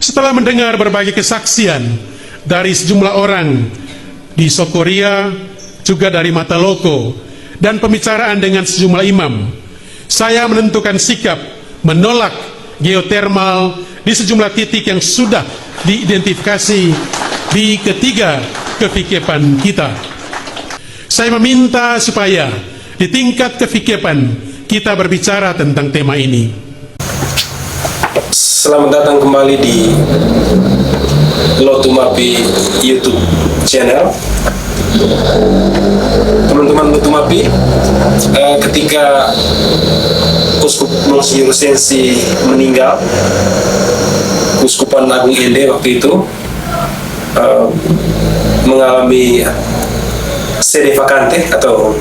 Setelah mendengar berbagai kesaksian dari sejumlah orang di Sokoria, juga dari Mataloko, dan pembicaraan dengan sejumlah imam, saya menentukan sikap menolak geotermal di sejumlah titik yang sudah diidentifikasi di ketiga kefikepan kita. Saya meminta supaya di tingkat kefikepan kita berbicara tentang tema ini. Selamat datang kembali di Lotumapi YouTube channel. Teman-teman Lotumapi, ketika Uskup Monsinyur Sensi meninggal, Uskupan Agung Ende waktu itu mengalami sede vacante atau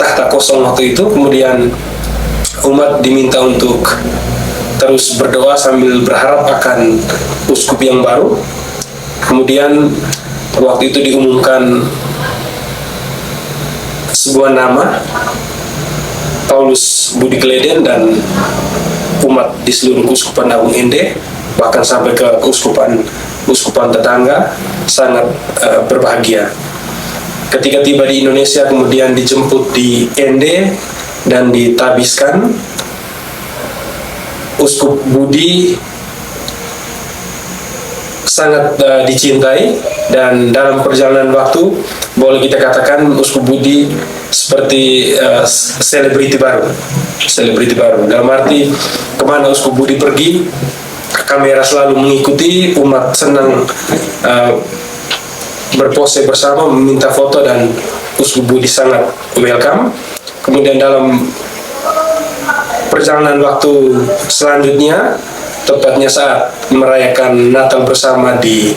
tahta kosong waktu itu. Kemudian umat diminta untuk terus berdoa sambil berharap akan uskup yang baru. Kemudian waktu itu diumumkan sebuah nama, Paulus Budi Kleden, dan umat di seluruh Uskupan Agung Ende, bahkan sampai ke uskupan tetangga, sangat berbahagia. Ketika tiba di Indonesia, kemudian dijemput di Ende dan ditabiskan. Uskup Budi sangat dicintai, dan dalam perjalanan waktu boleh kita katakan Uskup Budi seperti selebriti baru. Dalam arti kemana Uskup Budi pergi, kamera selalu mengikuti, umat senang berpose bersama, meminta foto, dan Uskup Budi sangat welcome. Kemudian dalam perjalanan waktu selanjutnya, tepatnya saat merayakan Natal bersama di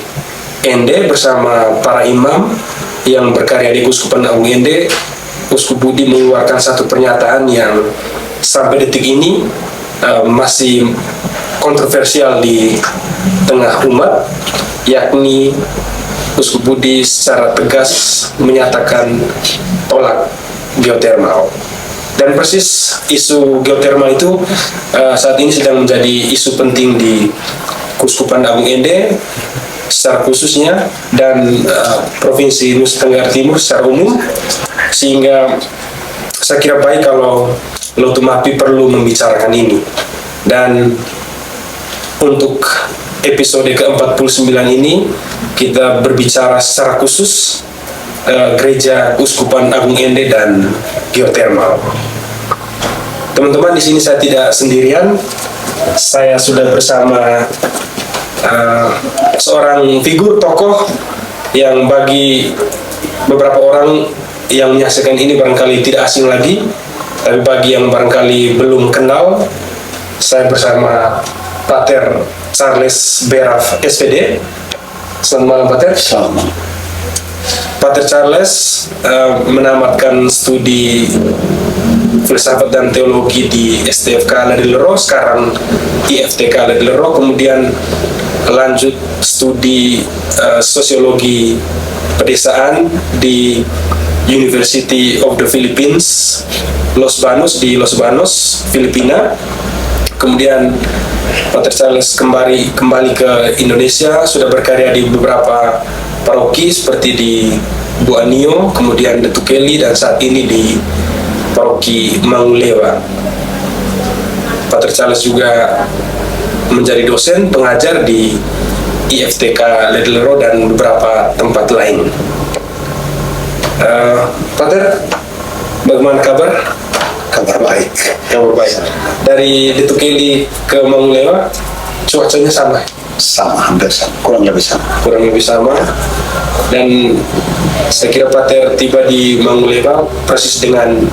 Ende bersama para imam yang berkarya di Uskupan Agung Ende, Uskup Budi mengeluarkan satu pernyataan yang sampai detik ini masih kontroversial di tengah umat, yakni Uskup Budi secara tegas menyatakan tolak geotermal. Dan persis isu geotermal itu saat ini sedang menjadi isu penting di Uskupan Agung Ende secara khususnya, dan Provinsi Nusa Tenggara Timur secara umum, sehingga saya kira baik kalau Lotumapi perlu membicarakan ini. Dan untuk episode ke-49 ini kita berbicara secara khusus Gereja Uskupan Agung Ende dan geotermal. Teman-teman, di sini saya tidak sendirian. Saya sudah bersama seorang figur tokoh yang bagi beberapa orang yang menyaksikan ini barangkali tidak asing lagi, tapi bagi yang barangkali belum kenal, saya bersama Pater Charles Beraf SPD. Selamat malam, Pater. Selamat. Pater Charles menamatkan studi filsafat dan teologi di STFK Ladilero, sekarang IFTK Ladilero, kemudian lanjut studi sosiologi pedesaan di University of the Philippines, Los Banos, di Los Banos, Filipina. Kemudian Pater Charles kembali ke Indonesia, sudah berkarya di beberapa paroki seperti di Buanio, kemudian The Tukeli, dan saat ini di paroki Mangulewa. Pater Charles juga menjadi dosen pengajar di IFTK Ladilero dan beberapa tempat lain. Pater, bagaimana kabar? Kabar baik. Kabar baik. Dari The Tukeli ke Mangulewa, cuacanya sama? Sama, hampir sama, kurang lebih sama. Dan saya kira Pater tiba di Mangulewa persis dengan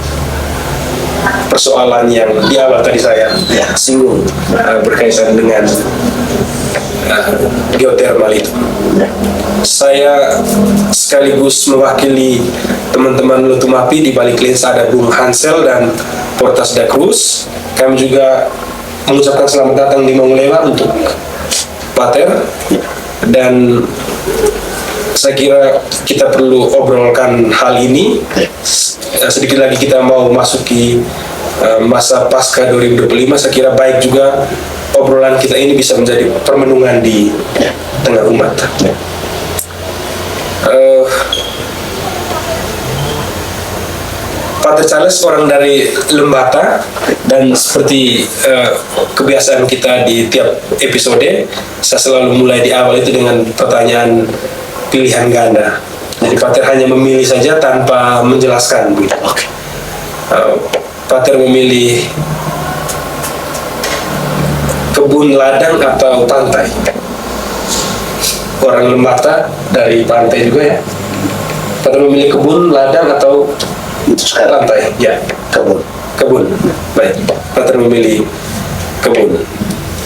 persoalan yang di awal tadi saya singgung berkaitan dengan geotermal itu. Saya sekaligus mewakili teman-teman Lotumapi. Di balik lensa ada Bung Hansel dan Portas da Cruz. Kami juga mengucapkan selamat datang di Mangulewa untuk Pater, dan saya kira kita perlu obrolkan hal ini. Sedikit lagi kita mau masuki masa pasca 2025. Saya kira baik juga obrolan kita ini bisa menjadi permenungan di tengah umat. Pater Charles orang dari Lembata, dan seperti kebiasaan kita di tiap episode, saya selalu mulai di awal itu dengan pertanyaan pilihan ganda. Jadi Pater hanya memilih saja tanpa menjelaskan. Pater memilih kebun, ladang, atau pantai? Orang Lembata dari pantai juga ya. Pater memilih kebun, ladang, atau pantai? Ya, kebun. Baik, Pater memilih kebun.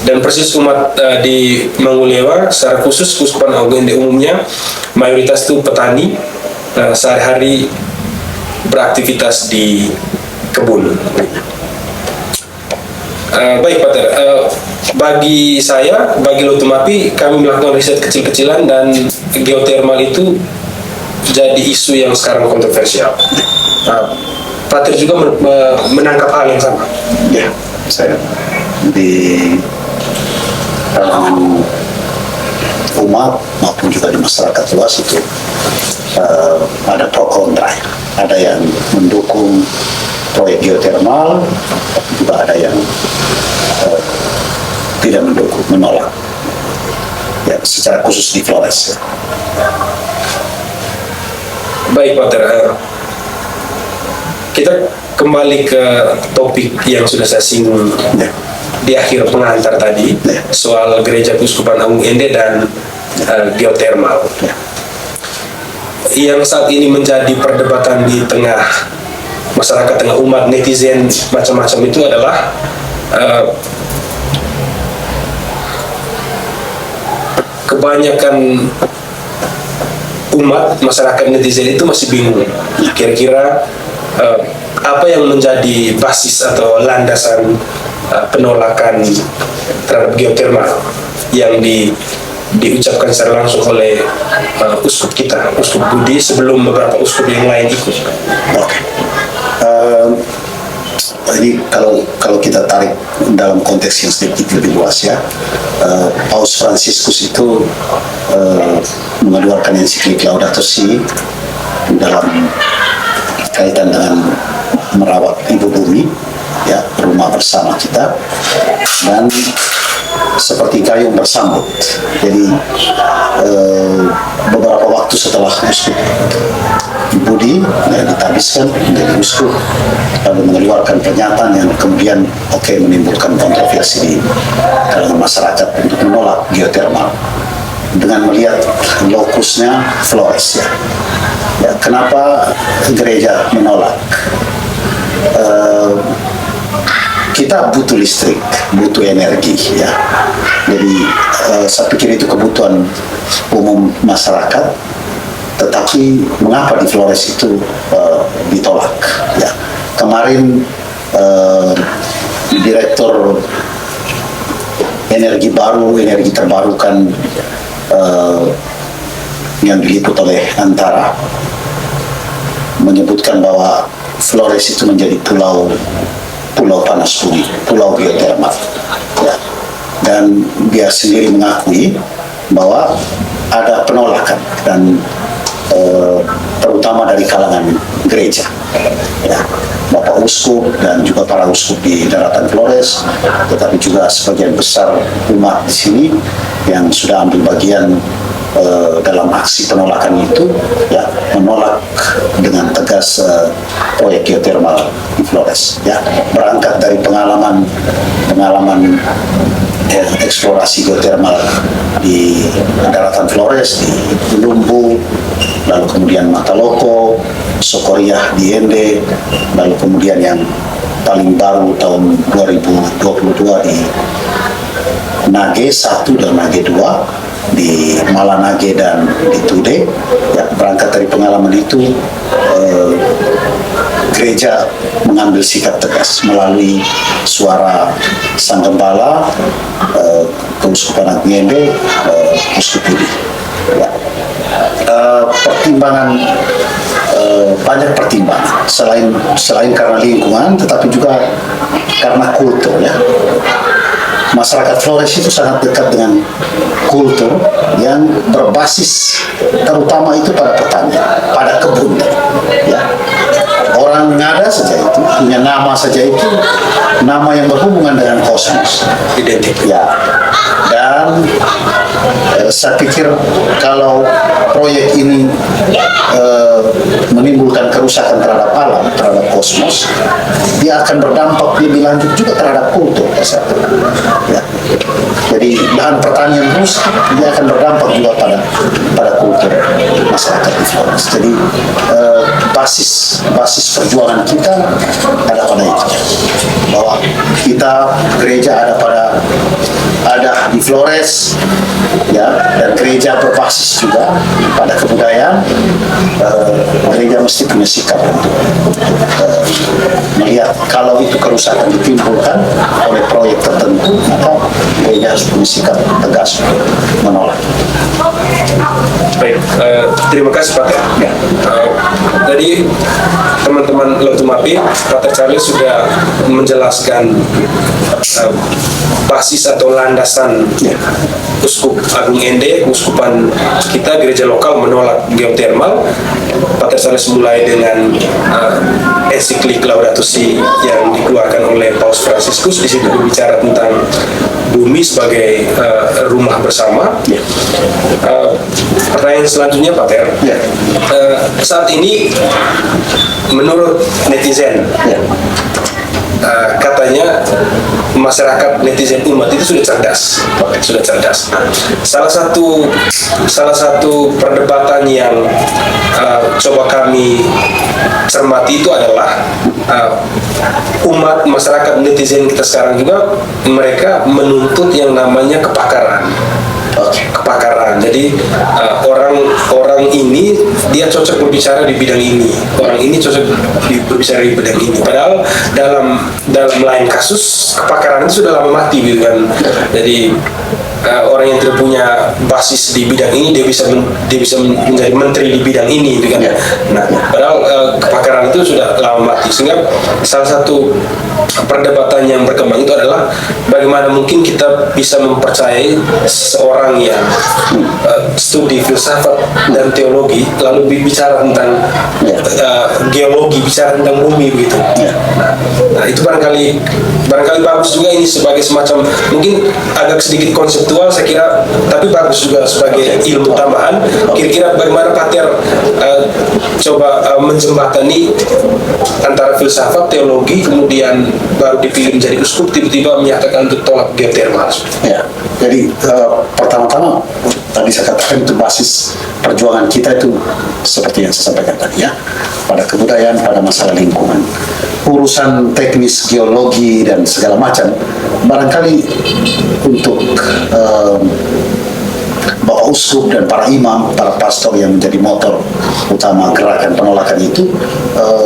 Dan persis umat di Mangulewa, secara khusus Keuskupan Agung Ende umumnya, mayoritas itu petani, sehari-hari beraktivitas di kebun. Baik Pater, bagi saya, bagi Lotumapi, kami melakukan riset kecil-kecilan dan geotermal itu jadi isu yang sekarang kontroversial. Pater juga menangkap hal yang sama. Ya, saya di kalangan umat maupun juga di masyarakat luas itu ada pro kontra. Ada yang mendukung proyek geotermal, juga ada yang tidak mendukung, menolak. Ya, secara khusus di Flores. Baik Pater, kita kembali ke topik yang sudah saya singgung di akhir pengantar tadi, soal Gereja Keuskupan Agung Ende dan geotermal. Yang saat ini menjadi perdebatan di tengah masyarakat, tengah umat, netizen, macam-macam itu adalah kebanyakan umat, masyarakat, netizen itu masih bingung kira-kira apa yang menjadi basis atau landasan penolakan terhadap geotermal yang diucapkan secara langsung oleh uskup kita, Uskup Budi, sebelum beberapa uskup yang lain ikut. Ini kalau kita tarik dalam konteks yang sedikit lebih luas ya, Paus Fransiskus itu mengeluarkan ensiklik Laudato Si dalam kaitan dengan merawat ibu bumi, ya, rumah bersama kita, dan seperti gayung bersambut. Jadi beberapa waktu setelah Uskup Budi ditabiskan menjadi uskup, lalu mengeluarkan pernyataan yang kemudian menimbulkan kontroversi di kalangan masyarakat untuk menolak geotermal dengan melihat lokusnya Flores. Ya, kenapa gereja menolak? Kita butuh listrik, butuh energi, ya. Jadi saya pikir itu kebutuhan umum masyarakat. Tetapi mengapa di Flores itu ditolak? Ya, kemarin Direktur Energi Baru, Energi Terbarukan yang diliput oleh Antara menyebutkan bahwa Flores itu menjadi pulau panas bumi, pulau geotermal. Ya. Dan dia sendiri mengakui bahwa ada penolakan dan terutama dari kalangan gereja, ya, Bapak Uskup dan juga para uskup di daratan Flores, tetapi juga sebagian besar umat di sini yang sudah ambil bagian dalam aksi penolakan itu, ya, menolak dengan tegas proyek geotermal di Flores. Ya, berangkat dari pengalaman eksplorasi geotermal di daratan Flores, di Lumbu, lalu kemudian Mataloko, Sokoriah di Ende, lalu kemudian yang paling baru tahun 2022 di Nage 1 dan Nage 2, di Malanage dan di Tude. Ya, berangkat dari pengalaman itu, gereja mengambil sikap tegas melalui suara Sang Gembala, Keuskupan Agung Ende, Uskup Budi. Ya. Pertimbangan, banyak pertimbangan selain karena lingkungan, tetapi juga karena kultur, ya. masyarakat Flores itu sangat dekat dengan kultur yang berbasis terutama itu pada pertanian, pada kebun, ya. Orang Ngada saja itu punya nama saja itu nama yang berhubungan dengan kosmos, Identik. ya. Dan saya pikir kalau proyek ini menimbulkan kerusakan terhadap alam, terhadap kosmos, dia akan berdampak lebih lanjut juga terhadap kultur, ya. Jadi lahan pertanian rusak, dia akan berdampak juga pada kultur masyarakat di Flores. Jadi basis perjuangan kita ada pada itu, bahwa kita gereja ada di Flores, ya, dan gereja berbasis juga pada kebudayaan. Gereja mesti punya sikap untuk melihat kalau itu kerusakan ditimbulkan oleh proyek tertentu, maka gereja harus punya sikap tegas untuk menolak. Baik, terima kasih Pak Ter. Ya. Tadi teman-teman Lotumapi, Pak Ter Charles sudah menjelaskan basis atau landasan Uskup Agung Ende, uskupan kita gereja lokal menolak geotermal. Pak Ter Charles mulai dengan ensiklik Laudato Si yang dikeluarkan oleh Paus Fransiskus. Di situ berbicara tentang bumi sebagai rumah bersama. Pertanyaan selanjutnya Pak Ter, saat ini menurut netizen, katanya masyarakat netizen umat itu sudah cerdas. Salah satu perdebatan yang coba kami cermati itu adalah umat masyarakat netizen kita sekarang juga mereka menuntut yang namanya kepakaran. Jadi orang ini dia cocok berbicara di bidang ini, orang ini cocok berbicara di bidang ini. Padahal dalam lain kasus kepakaran itu sudah lama mati, gitu kan. Jadi orang yang tidak punya basis di bidang ini dia bisa menjadi menteri di bidang ini, gitu kan. Nah, padahal kepakaran itu sudah lama mati. Sehingga salah satu perdebatan yang berkembang itu adalah bagaimana mungkin kita bisa mempercayai seorang yang studi filsafat dan teologi lalu bicara tentang geologi, bicara tentang bumi, begitu. Nah, itu barangkali bagus juga ini sebagai semacam, mungkin agak sedikit konseptual saya kira, tapi bagus juga sebagai ilmu tambahan. Kira-kira bagaimana Pak Ter coba menjembatani antara filsafat, teologi, kemudian baru dipilih menjadi uskup, tiba-tiba menyatakan untuk tolak geotermal. Ya, jadi pertama-tama tadi saya katakan itu basis perjuangan kita itu seperti yang saya sampaikan tadi, ya, pada kebudayaan, pada masalah lingkungan. Urusan teknis geologi dan segala macam barangkali untuk Bapak Uskup dan para imam, para pastor yang menjadi motor utama gerakan penolakan itu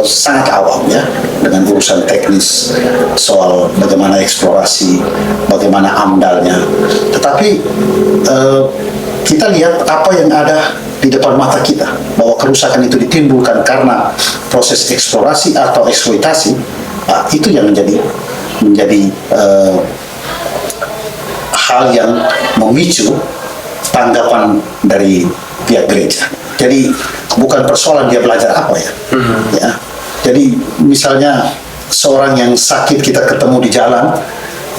sangat awam, ya, dengan urusan teknis soal bagaimana eksplorasi, bagaimana amdalnya. Tetapi kita lihat apa yang ada di depan mata kita, bahwa kerusakan itu ditimbulkan karena proses eksplorasi atau eksploitasi. Itu yang menjadi hal yang memicu tanggapan dari pihak gereja. Jadi bukan persoalan dia belajar apa, ya. Ya. Jadi misalnya seorang yang sakit kita ketemu di jalan,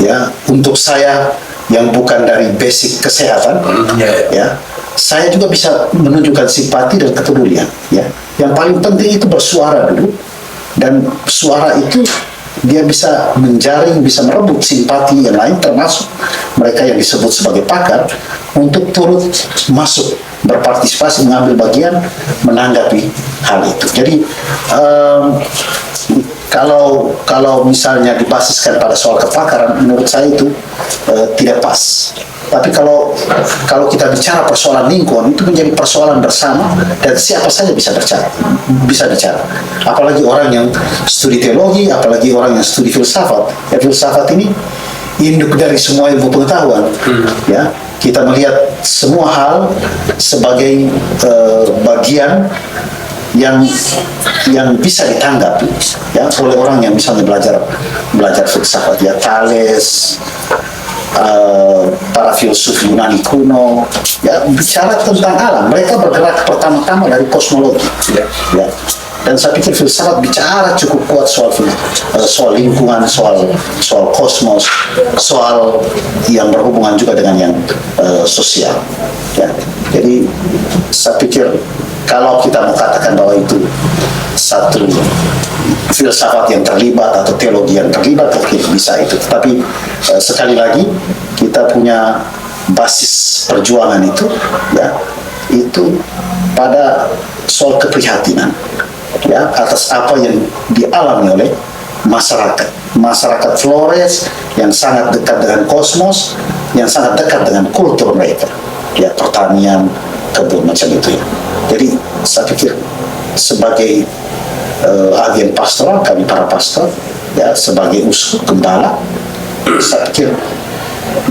ya, untuk saya yang bukan dari basic kesehatan, ya, saya juga bisa menunjukkan simpati dan kepedulian, ya. Yang paling penting itu bersuara dulu, dan suara itu dia bisa menjaring, bisa merebut simpati yang lain, termasuk mereka yang disebut sebagai pakar, untuk turut masuk, berpartisipasi, mengambil bagian, menanggapi hal itu. Jadi kalau misalnya dibasiskan pada soal kepakaran, menurut saya itu tidak pas. Tapi kalau kita bicara persoalan lingkungan, itu menjadi persoalan bersama, dan siapa saja bisa bicara. Apalagi orang yang studi teologi, apalagi orang yang studi filsafat. Ya, filsafat ini induk dari semua ilmu pengetahuan. Ya, kita melihat semua hal sebagai bagian yang bisa ditanggapi, ya, oleh orang yang misalnya belajar filsafat, ya, Thales, para filsuf Yunani kuno, ya bicara tentang alam. Mereka bergerak pertama-tama dari kosmologi, ya. Dan saya pikir filsafat bicara cukup kuat soal lingkungan, soal kosmos, soal yang berhubungan juga dengan yang sosial. Ya. Jadi saya pikir kalau kita mau katakan bahwa itu satu filsafat yang terlibat atau teologi yang terlibat, oke, bisa itu. Tetapi sekali lagi kita punya basis perjuangan itu, ya, itu pada soal keprihatinan, ya, atas apa yang dialami oleh masyarakat Flores yang sangat dekat dengan kosmos, yang sangat dekat dengan kultur mereka, ya, pertanian, kebun, macam itu, ya. Jadi saya pikir sebagai agen pastoral, kami para pastor, ya, sebagai uskup gembala, saya pikir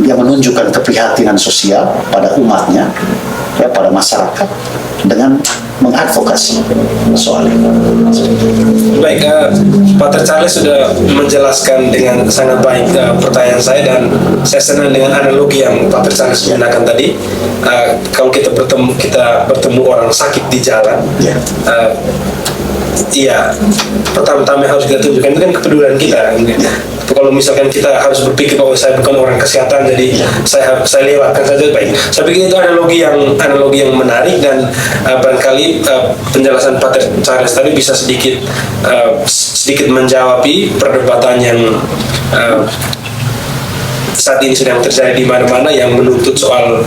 dia menunjukkan keprihatinan sosial pada umatnya, ya, pada masyarakat, dengan mengadvokasi soal itu. Baik, Pater Charles sudah menjelaskan dengan sangat baik pertanyaan saya, dan saya senang dengan analogi yang Pater Charles gunakan tadi. Kalau kita bertemu orang sakit di jalan, iya, pertama-tama harus kita tunjukkan itu kan kepedulian kita. Kalau misalkan kita harus berpikir bahwa saya bukan orang kesehatan, jadi saya lewatkan saja, baik. Saya pikir itu analogi yang menarik, dan barangkali penjelasan Pater Charles tadi bisa sedikit menjawab perdebatan yang saat ini sedang terjadi di mana-mana, yang menuntut soal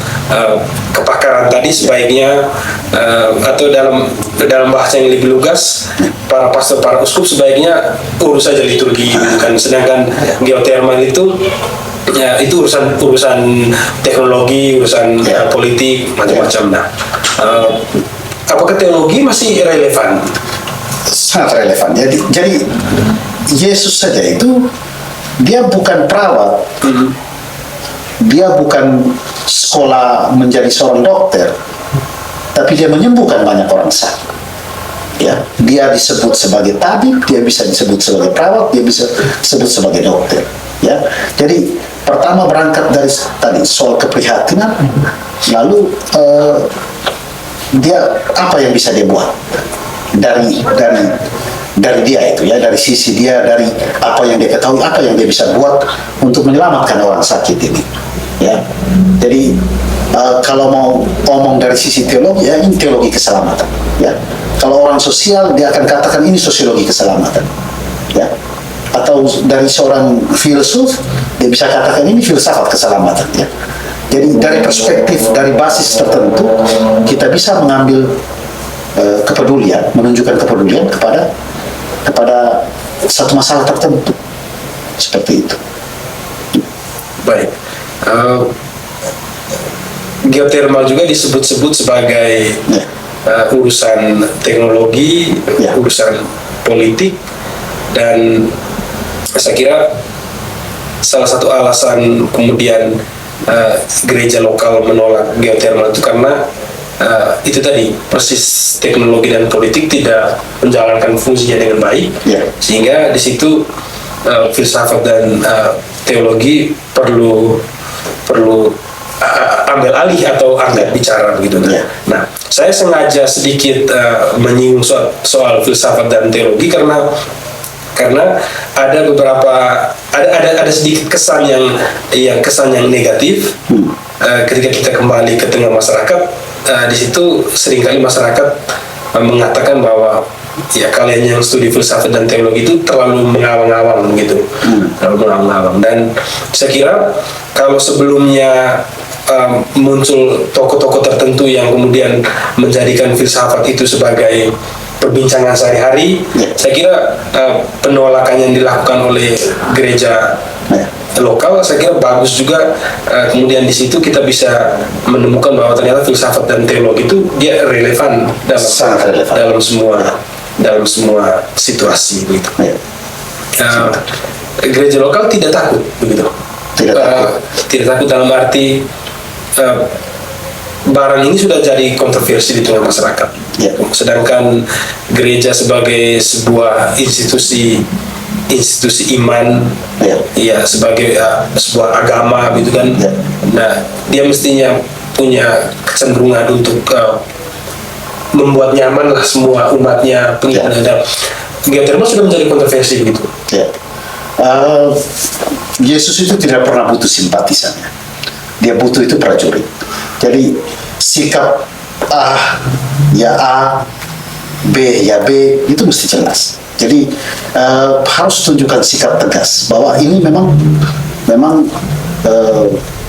kepakaran tadi. Sebaiknya atau dalam bahasa yang lebih lugas, para pastor, para uskup sebaiknya urus saja liturgi, kan. Sedangkan geotermal itu, ya, itu urusan teknologi, urusan politik, macam-macam. Nah, apakah teologi masih relevan? Sangat relevan. Jadi Yesus saja itu, dia bukan perawat, dia bukan sekolah menjadi seorang dokter, tapi dia menyembuhkan banyak orang sakit. Ya, dia disebut sebagai tabib, dia bisa disebut sebagai perawat, dia bisa disebut sebagai dokter. Ya, jadi pertama berangkat dari tadi soal keprihatinan, lalu dia apa yang bisa dia buat dari dia itu, ya, dari sisi dia, dari apa yang dia ketahui, apa yang dia bisa buat untuk menyelamatkan orang sakit ini, ya. Jadi kalau mau ngomong dari sisi teologi, ya, ini teologi keselamatan, ya. Kalau orang sosial, dia akan katakan ini sosiologi keselamatan, ya. Atau dari seorang filsuf, dia bisa katakan ini filsafat keselamatan, ya. Jadi dari perspektif, dari basis tertentu, kita bisa mengambil kepedulian, menunjukkan kepedulian kepada satu masalah tertentu, seperti itu. Baik, geotermal juga disebut-sebut sebagai urusan teknologi, urusan politik, dan saya kira salah satu alasan kemudian gereja lokal menolak geotermal itu karena itu tadi, persis teknologi dan politik tidak menjalankan fungsinya dengan baik, sehingga di situ filsafat dan teologi perlu ambil alih atau angkat bicara, begitu. Nah, saya sengaja sedikit menyinggung soal filsafat dan teologi karena ada ada sedikit kesan yang negatif ketika kita kembali ke tengah masyarakat. Di situ seringkali masyarakat mengatakan bahwa, ya, kalian yang studi filsafat dan teologi itu terlalu mengawang-awang, gitu, terlalu mengawang-awang. Dan saya kira kalau sebelumnya muncul tokoh-tokoh tertentu yang kemudian menjadikan filsafat itu sebagai perbincangan sehari-hari, saya kira penolakan yang dilakukan oleh gereja lokal, saya kira bagus juga. Kemudian di situ kita bisa menemukan bahwa ternyata filsafat dan teologi itu dia relevan dalam semua situasi, begitu. Gereja lokal tidak takut, begitu. Tidak takut dalam arti barang ini sudah jadi kontroversi di tengah masyarakat. Sedangkan gereja sebagai sebuah institusi institusi iman, ya sebagai sebuah agama gitu kan. Nah, dia mestinya punya kecenderungan untuk membuat nyaman lah semua umatnya pengikutnya. Geothermal sudah menjadi kontroversi begitu. Yesus itu tidak pernah butuh simpatisannya. Dia butuh itu prajurit. Jadi sikap A ya A, B ya B itu mesti jelas. Jadi harus tunjukkan sikap tegas bahwa ini memang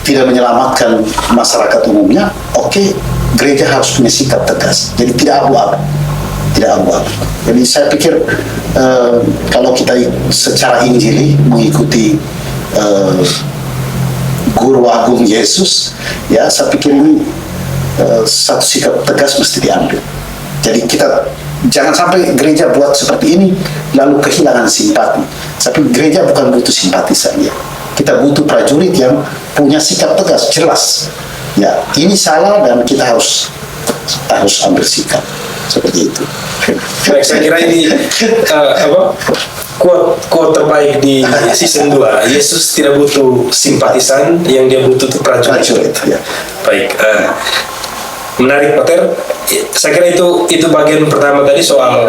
tidak menyelamatkan masyarakat umumnya. Oke, gereja harus punya sikap tegas. Jadi tidak abu-abu. Jadi saya pikir kalau kita secara Injili mengikuti Guru Agung Yesus, ya saya pikir ini satu sikap tegas mesti diambil. Jadi kita jangan sampai gereja buat seperti ini lalu kehilangan simpati. Tapi gereja bukan butuh simpatisan ya. Kita butuh prajurit yang punya sikap tegas, jelas. Ya, ini salah dan kita harus ambil sikap seperti itu. Baik, saya kira ini quote terbaik di season 2. Yesus tidak butuh simpatisan, yang dia butuh itu prajurit. Ya. Baik, menarik Pater. Saya kira itu bagian pertama tadi soal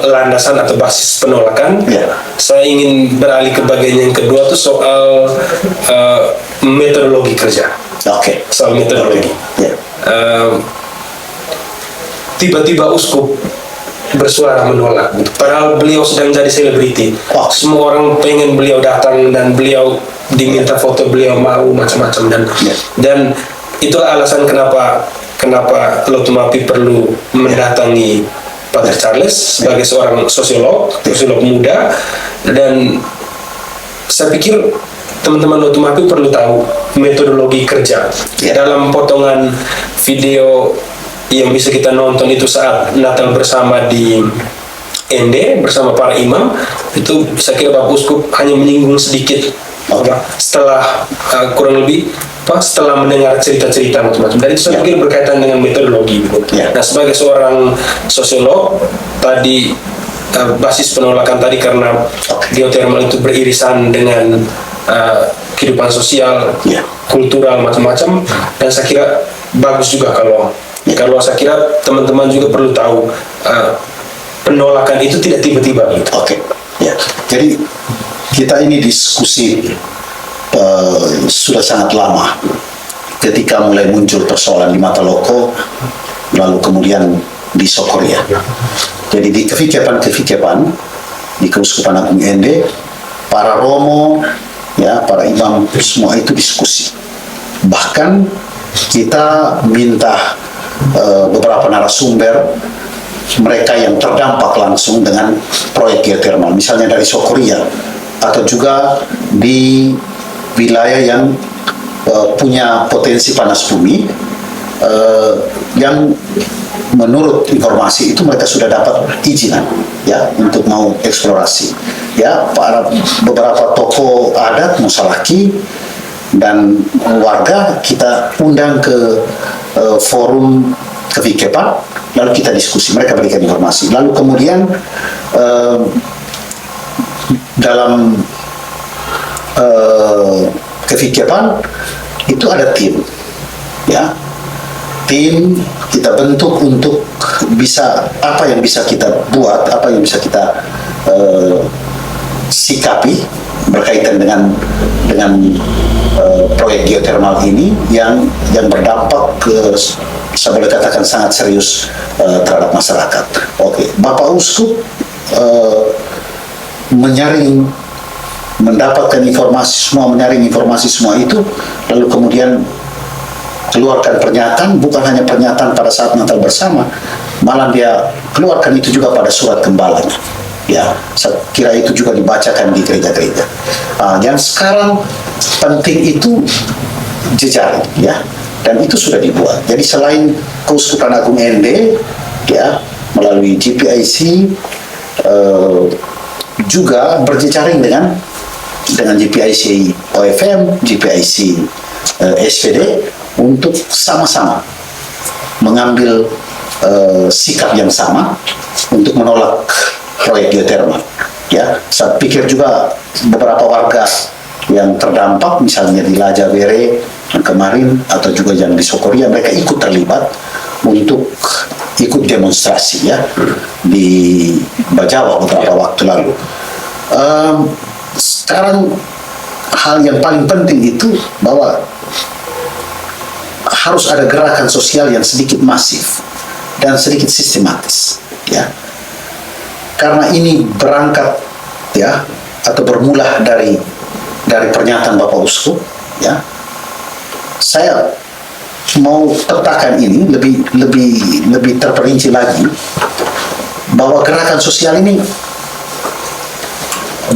landasan atau basis penolakan. Ya. Saya ingin beralih ke bagian yang kedua tuh soal metodologi kerja. Oke. Soal metodologi. Ya. Tiba-tiba uskup bersuara menolak, padahal beliau sedang jadi selebriti. Semua orang pengen beliau datang dan beliau diminta foto, beliau mau macam-macam dan itulah alasan kenapa Lotumapi perlu mendatangi Pater Charles sebagai seorang sosiolog muda. Dan saya pikir teman-teman Lotumapi perlu tahu metodologi kerja. Dalam potongan video yang bisa kita nonton itu saat Natal bersama di Ende bersama para imam, itu saya kira Bapak Uskup hanya menyinggung sedikit setelah kurang lebih setelah mendengar cerita-cerita macam-macam. Dan itu saya pikir berkaitan dengan metodologi. Nah, sebagai seorang sosiolog tadi, basis penolakan tadi karena geothermal itu beririsan dengan kehidupan sosial, kultural macam-macam, dan saya kira bagus juga kalau saya kira teman-teman juga perlu tahu penolakan itu tidak tiba-tiba gitu. Oke. Ya. Jadi kita ini diskusi sudah sangat lama. Ketika mulai muncul persoalan di Mataloko, lalu kemudian di Sokoria. Jadi di kevikepan di Keuskupan Agung Ende, para romo, ya para imam semua itu diskusi. Bahkan kita minta beberapa narasumber mereka yang terdampak langsung dengan proyek geothermal, misalnya dari Sokoria atau juga di wilayah yang punya potensi panas bumi, yang menurut informasi itu mereka sudah dapat izinan ya untuk mau eksplorasi. Ya, para beberapa tokoh adat Musalaki dan warga kita undang ke forum kevikepan, lalu kita diskusi, mereka berikan informasi. Lalu kemudian dalam kevikepan itu ada tim, ya, tim kita bentuk untuk bisa apa yang bisa kita buat, apa yang bisa kita sikapi berkaitan dengan proyek geothermal ini yang berdampak ke, saya boleh katakan sangat serius terhadap masyarakat. Oke, Bapak Uskup mendapatkan informasi semua, menyaring informasi semua itu, lalu kemudian keluarkan pernyataan, bukan hanya pernyataan pada saat Natal bersama, malah dia keluarkan itu juga pada surat gembalanya. Ya, saya kira itu juga dibacakan di gereja-gereja. Dan sekarang penting itu jejaring, ya, dan itu sudah dibuat. Jadi selain Keuskupan Agung Ende, ya, melalui GPIC juga berjejaring dengan GPIC OFM, GPIC SPD untuk sama-sama mengambil sikap yang sama untuk menolak proyek geothermal. Ya, saya pikir juga beberapa warga yang terdampak, misalnya di Lajabere yang kemarin atau juga yang di Sokoria, mereka ikut terlibat untuk ikut demonstrasi ya di Bajawa beberapa waktu lalu. Sekarang hal yang paling penting itu bahwa harus ada gerakan sosial yang sedikit masif dan sedikit sistematis ya. Karena ini berangkat ya atau bermula dari pernyataan Bapak Uskup ya. Saya mau petakan ini lebih terperinci lagi bahwa gerakan sosial ini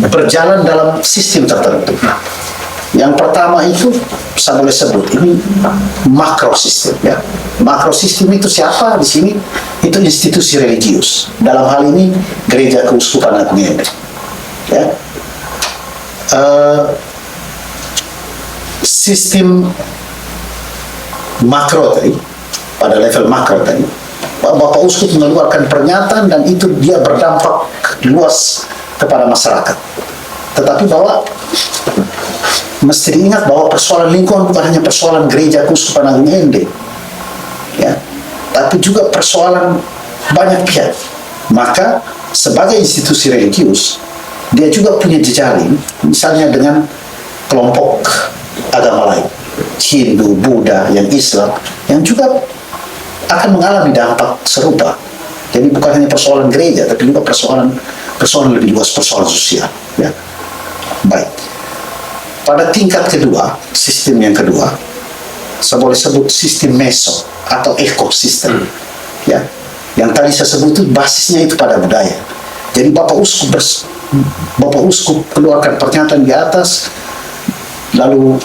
berjalan dalam sistem tertentu. Yang pertama itu saya boleh sebut ini makro sistem ya. Makro sistem itu siapa di sini? Itu institusi religius. Dalam hal ini Gereja Keuskupan Agung Ende. Ya. Sistem makro tadi, pada level makro tadi, Bapak Uskup mengeluarkan pernyataan dan itu dia berdampak luas kepada masyarakat. Tetapi bahwa mesti diingat bahwa persoalan lingkungan bukan hanya persoalan Gereja Keuskupan Agung Ende, ya, tapi juga persoalan banyak pihak. Maka sebagai institusi religius, dia juga punya jejaring, misalnya dengan kelompok agama lain, Hindu, Buddha, yang Islam, yang juga akan mengalami dampak serupa. Jadi bukan hanya persoalan gereja, tapi juga persoalan lebih luas, persoalan sosial. Ya. Baik. Pada tingkat kedua, sistem yang kedua, saya boleh sebut sistem meso atau ekosistem. Ya. Yang tadi saya sebut itu basisnya itu pada budaya. Jadi Bapak Uskup keluarkan pernyataan di atas, lalu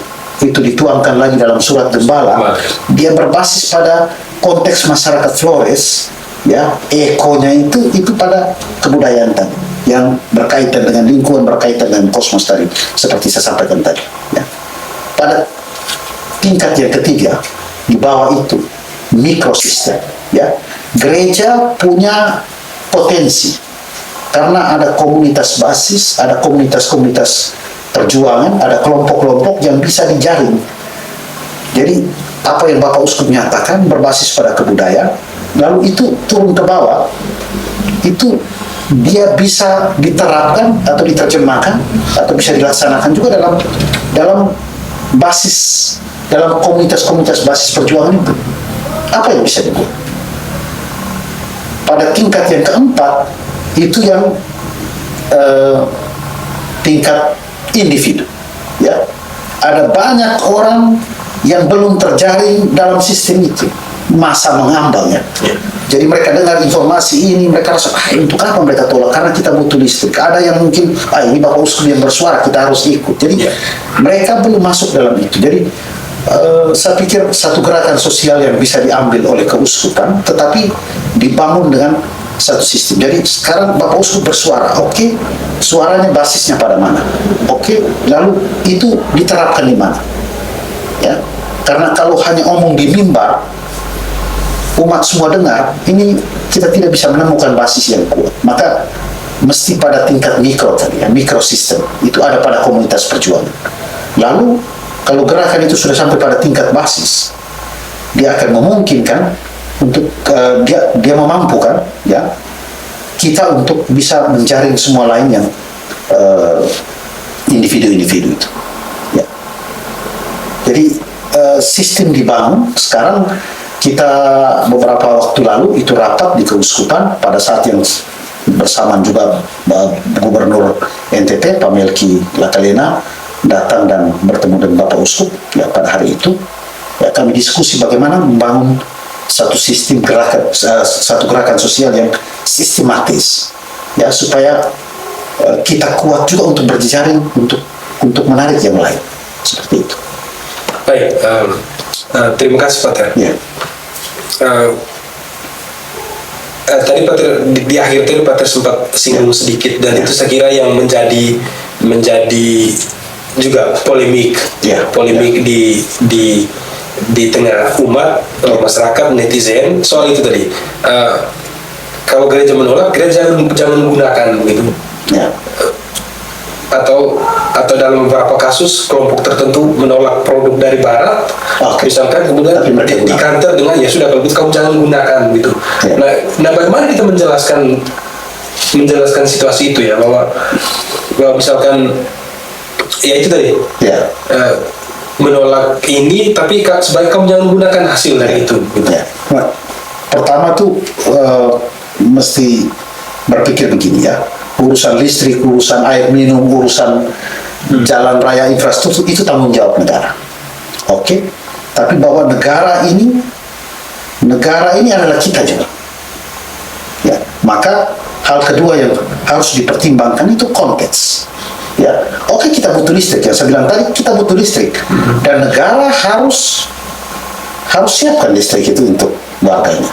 itu dituangkan lagi dalam surat gembala. Dia berbasis pada konteks masyarakat Flores, ya, ekonya itu pada kebudayaan tadi, yang berkaitan dengan lingkungan, berkaitan dengan kosmos tadi, seperti saya sampaikan tadi. Ya. Pada tingkat yang ketiga, di bawah itu mikrosistem. Ya, gereja punya potensi karena ada komunitas basis, ada komunitas-komunitas perjuangan, ada kelompok-kelompok yang bisa dijaring. Jadi apa yang Bapak Uskup nyatakan berbasis pada kebudayaan, lalu itu turun ke bawah, itu dia bisa diterapkan atau diterjemahkan atau bisa dilaksanakan juga dalam basis, dalam komunitas-komunitas basis perjuangan itu. Apa yang bisa dibuat? Pada tingkat yang keempat, itu yang tingkat individu, ya. Ada banyak orang yang belum terjaring dalam sistem itu, masa mengambang ya. Jadi mereka dengar informasi ini, mereka rasa untuk apa mereka tolak? Karena kita butuh listrik. Ada yang mungkin ini Bapak Uskup yang bersuara, kita harus ikut. Jadi mereka belum masuk dalam itu. Jadi saya pikir satu gerakan sosial yang bisa diambil oleh keuskupan, tetapi dibangun dengan satu sistem. Jadi sekarang Bapak Uskup bersuara, oke, suaranya basisnya pada mana? Oke, lalu itu diterapkan di mana? Ya, karena kalau hanya omong di mimbar, umat semua dengar, ini kita tidak bisa menemukan basis yang kuat. Maka mesti pada tingkat mikro tadi, ya, mikrosistem itu ada pada komunitas perjuangan. Lalu kalau gerakan itu sudah sampai pada tingkat basis, dia akan memungkinkan untuk dia memampukan ya kita untuk bisa menjaring semua lain yang individu-individu itu. Ya. Jadi sistem dibangun. Sekarang kita beberapa waktu lalu itu rapat di keuskupan pada saat yang bersamaan juga Gubernur NTT Pak Melki Lakalena datang dan bertemu dengan Bapak Uskup ya pada hari itu. Ya, kami diskusi bagaimana membangun satu sistem gerakan, satu gerakan sosial yang sistematis ya, supaya kita kuat juga untuk berjejaring untuk menarik yang lain seperti itu. Baik, terima kasih Pak Ter. Ya. Tadi Pak Ter, di akhir tadi Pak Ter sempat singgung sedikit, dan itu saya kira yang menjadi juga polemik di tengah umat, masyarakat, netizen soal itu tadi. Kalau gereja menolak, gereja jangan gunakan begitu. atau dalam beberapa kasus kelompok tertentu menolak produk dari barat, misalkan kemudian di counter dengan ya sudah kalau gitu kamu jangan gunakan gitu. Nah bagaimana kita menjelaskan situasi itu ya, bahwa misalkan ya itu tadi menolak ini tapi sebaiknya kamu jangan gunakan hasil dari itu gitu. Nah, pertama tuh mesti berpikir begini ya, urusan listrik, urusan air minum, urusan jalan raya, infrastruktur itu tanggung jawab negara. Oke? Tapi bahwa negara ini adalah kita juga. Ya, maka hal kedua yang harus dipertimbangkan itu konteks. Ya, oke, kita butuh listrik, yang saya bilang tadi kita butuh listrik, dan negara harus siapkan listrik itu untuk warganya.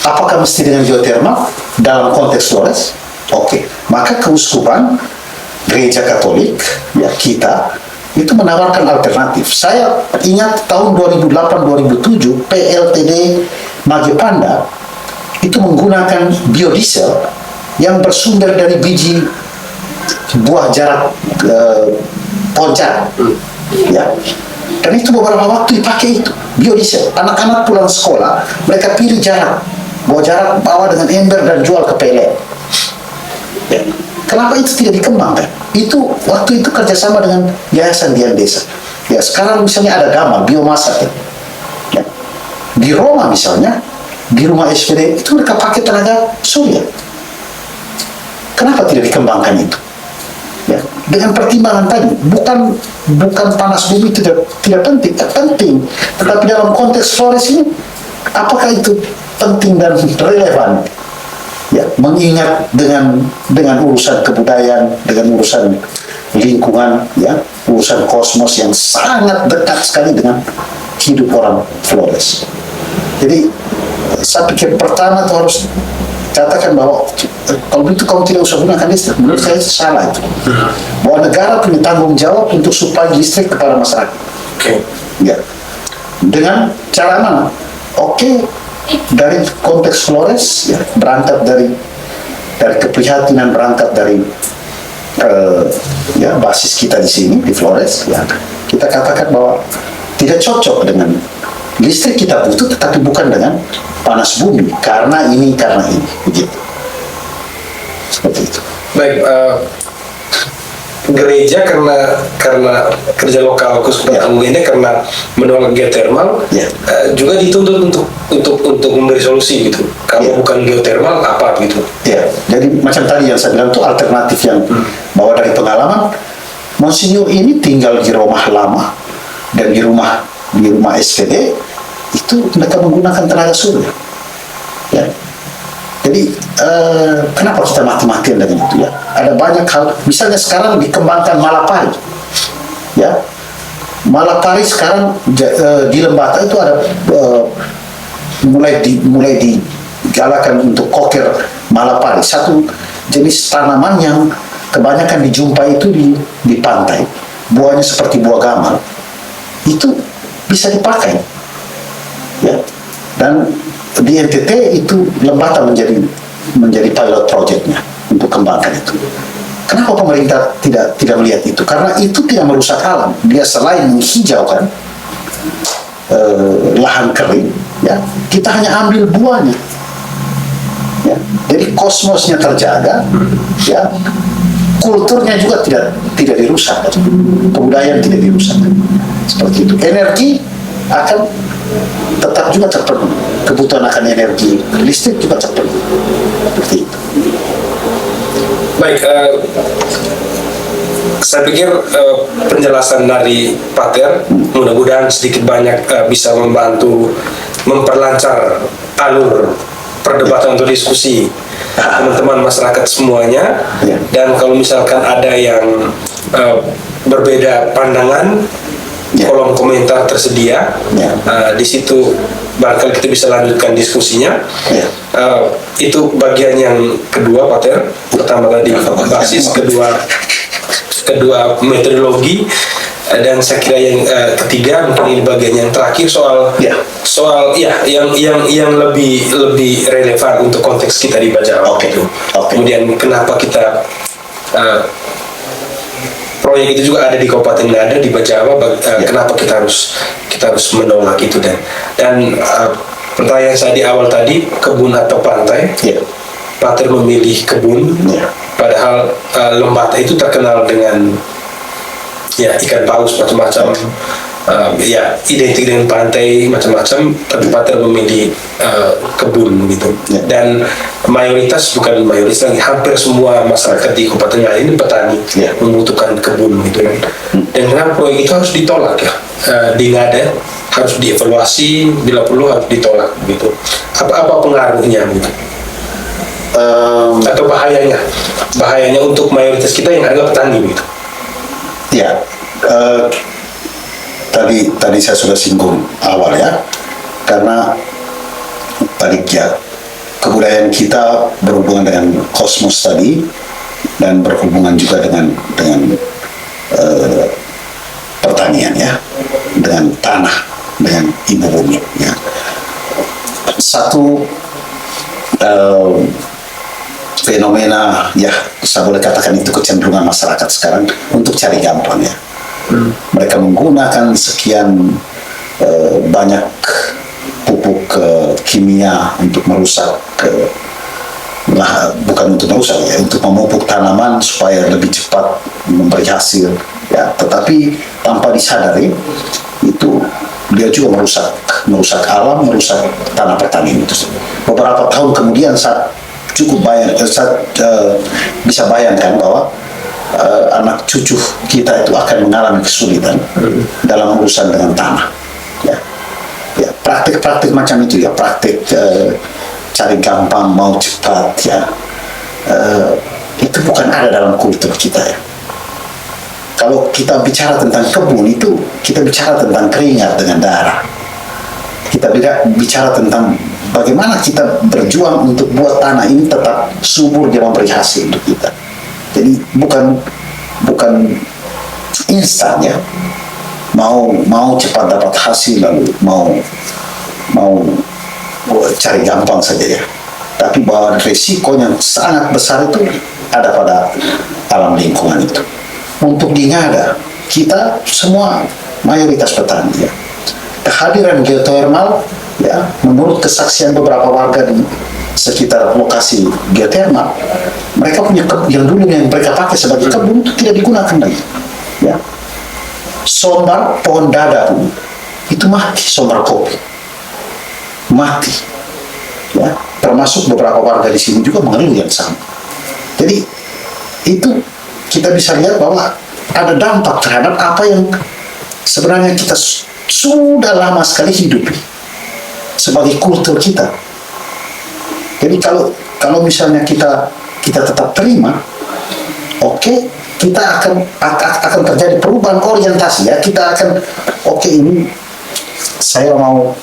Apakah mesti dengan geotermal dalam konteks Flores? Oke, maka keuskupan Gereja Katolik ya kita itu menawarkan alternatif. Saya ingat tahun 2008-2007 PLTD Magepanda itu menggunakan biodiesel yang bersumber dari biji buah jarak ponca ya. Dan itu beberapa waktu dipakai itu biodiesel. Anak-anak pulang sekolah mereka pilih bawa jarak bawa dengan ember dan jual ke PLN. Ya. Kenapa itu tidak dikembangkan? Itu waktu itu kerjasama dengan Yayasan Dian Desa. Ya, sekarang misalnya ada gamal biomasa ya. Di Roma misalnya, di rumah SPD itu mereka pakai tenaga surya. Kenapa tidak dikembangkan itu? Ya, dengan pertimbangan tadi, bukan panas bumi tidak penting, tetapi dalam konteks Flores ini, apakah itu penting dan relevan? Ya, mengingat dengan urusan kebudayaan, dengan urusan lingkungan, ya, urusan kosmos yang sangat dekat sekali dengan hidup orang Flores. Jadi saya pikir pertama itu harus katakan bahwa kalau itu kamu tidak usah gunakan listrik, menurut saya itu salah itu. Bahwa negara punya tanggung jawab untuk suplai listrik kepada masyarakat. Ya. Dengan cara mana? Dari konteks Flores ya, berangkat dari keprihatinan, berangkat dari ya basis kita di sini di Flores ya, kita katakan bahwa tidak cocok dengan listrik kita butuh, tetapi bukan dengan panas bumi karena ini begitu, seperti itu. Baik, gereja karena kerja lokal Kuskupan Agung ini karena menolak geothermal juga dituntut untuk memberi solusi gitu. Kalau bukan geothermal apa gitu. Ya, jadi macam tadi yang saya bilang itu alternatif yang bahwa dari pengalaman Monsinyur ini tinggal di rumah lama dan di rumah SPD itu mereka menggunakan tenaga surya. Ya. Jadi kenapa kita mati-matian dengan itu ya? Ada banyak hal. Misalnya sekarang dikembangkan Malapari, ya. Malapari sekarang di Lembata itu ada mulai digalakan untuk koker Malapari, satu jenis tanaman yang kebanyakan dijumpai itu di pantai. Buahnya seperti buah gamal. Itu bisa dipakai, ya. Dan di NTT itu Lembata menjadi pilot projectnya untuk kembangkan itu. Kenapa pemerintah tidak melihat itu? Karena itu tidak merusak alam. Dia selain menghijaukan lahan kering, ya, kita hanya ambil buahnya. Ya, jadi kosmosnya terjaga, ya, kulturnya juga tidak dirusak, kebudayaan tidak dirusak. Seperti itu. Energi akan tetap juga terpenuhi, kebutuhan akan energi listrik juga terpenuhi, seperti itu. Baik, saya pikir penjelasan dari Pater mudah-mudahan sedikit banyak bisa membantu memperlancar alur perdebatan atau diskusi teman-teman masyarakat semuanya. Dan kalau misalkan ada yang berbeda pandangan, kolom komentar tersedia. Di situ barangkali kita bisa lanjutkan diskusinya. Itu bagian yang kedua, Pater. Pertama tadi basis, kedua metodologi, dan saya kira yang ketiga mungkin ini bagian yang terakhir soal yang lebih relevan untuk konteks kita di Bajawa. Kemudian kenapa kita proyek itu juga ada di Kabupaten Ngada, di Bajawa. Kenapa kita harus menolak itu? Dan pertanyaan saya di awal tadi, kebun atau pantai? Pater memilih kebun, padahal Lembata itu terkenal dengan ikan paus macam-macam, identik dengan pantai macam-macam, tapi Pater memilih kebun gitu. Dan bukan mayoritas lagi, hampir semua masyarakat di Kabupaten Ngada ini petani, membutuhkan kebun gitu. Dan kenapa proyek itu harus ditolak di Ngada harus dievaluasi, bila perlu harus ditolak gitu. Apa pengaruhnya gitu? Atau bahayanya untuk mayoritas kita yang adalah petani gitu. Tadi saya sudah singgung awal ya, karena tadi kebudayaan kita berhubungan dengan kosmos tadi dan berhubungan juga dengan pertanian ya, dengan tanah, dengan ibu bumi ya. Satu fenomena saya boleh katakan itu kecenderungan masyarakat sekarang untuk cari gampang ya. Mereka menggunakan sekian banyak pupuk kimia untuk merusak bukan untuk merusak ya, untuk memupuk tanaman supaya lebih cepat memberi hasil ya. Tetapi tanpa disadari itu dia juga merusak alam, merusak tanah petani itu. Beberapa tahun kemudian saat bisa bayangkan bahwa anak cucu kita itu akan mengalami kesulitan dalam urusan dengan tanah. Praktik-praktik macam itu ya, praktik cari gampang, mau cepat ya, itu bukan ada dalam kultur kita ya. Kalau kita bicara tentang kebun itu, kita bicara tentang keringat dengan darah. Kita bicara tentang bagaimana kita berjuang untuk buat tanah ini tetap subur, dia memberi hasil untuk kita. Jadi bukan instan ya, mau cepat dapat hasil lalu mau cari gampang saja ya. Tapi bahwa risiko yang sangat besar itu ada pada alam lingkungan itu. Untuk di Ngada, kita semua mayoritas petani ya. Kehadiran geotermal ya, menurut kesaksian beberapa warga di sekitar lokasi geotermal, mereka punya yang dulu yang mereka pakai sebagai kebun itu tidak digunakan lagi ya. Sombar pohon dada pun itu mati, sombar kopi mati ya, termasuk beberapa warga di sini juga mengeluh yang sama. Jadi itu kita bisa lihat bahwa ada dampak terhadap apa yang sebenarnya kita sudah lama sekali hidup sebagai kultur kita. Jadi kalau misalnya kita tetap terima, kita akan terjadi perubahan orientasi ya. Kita akan ini saya mau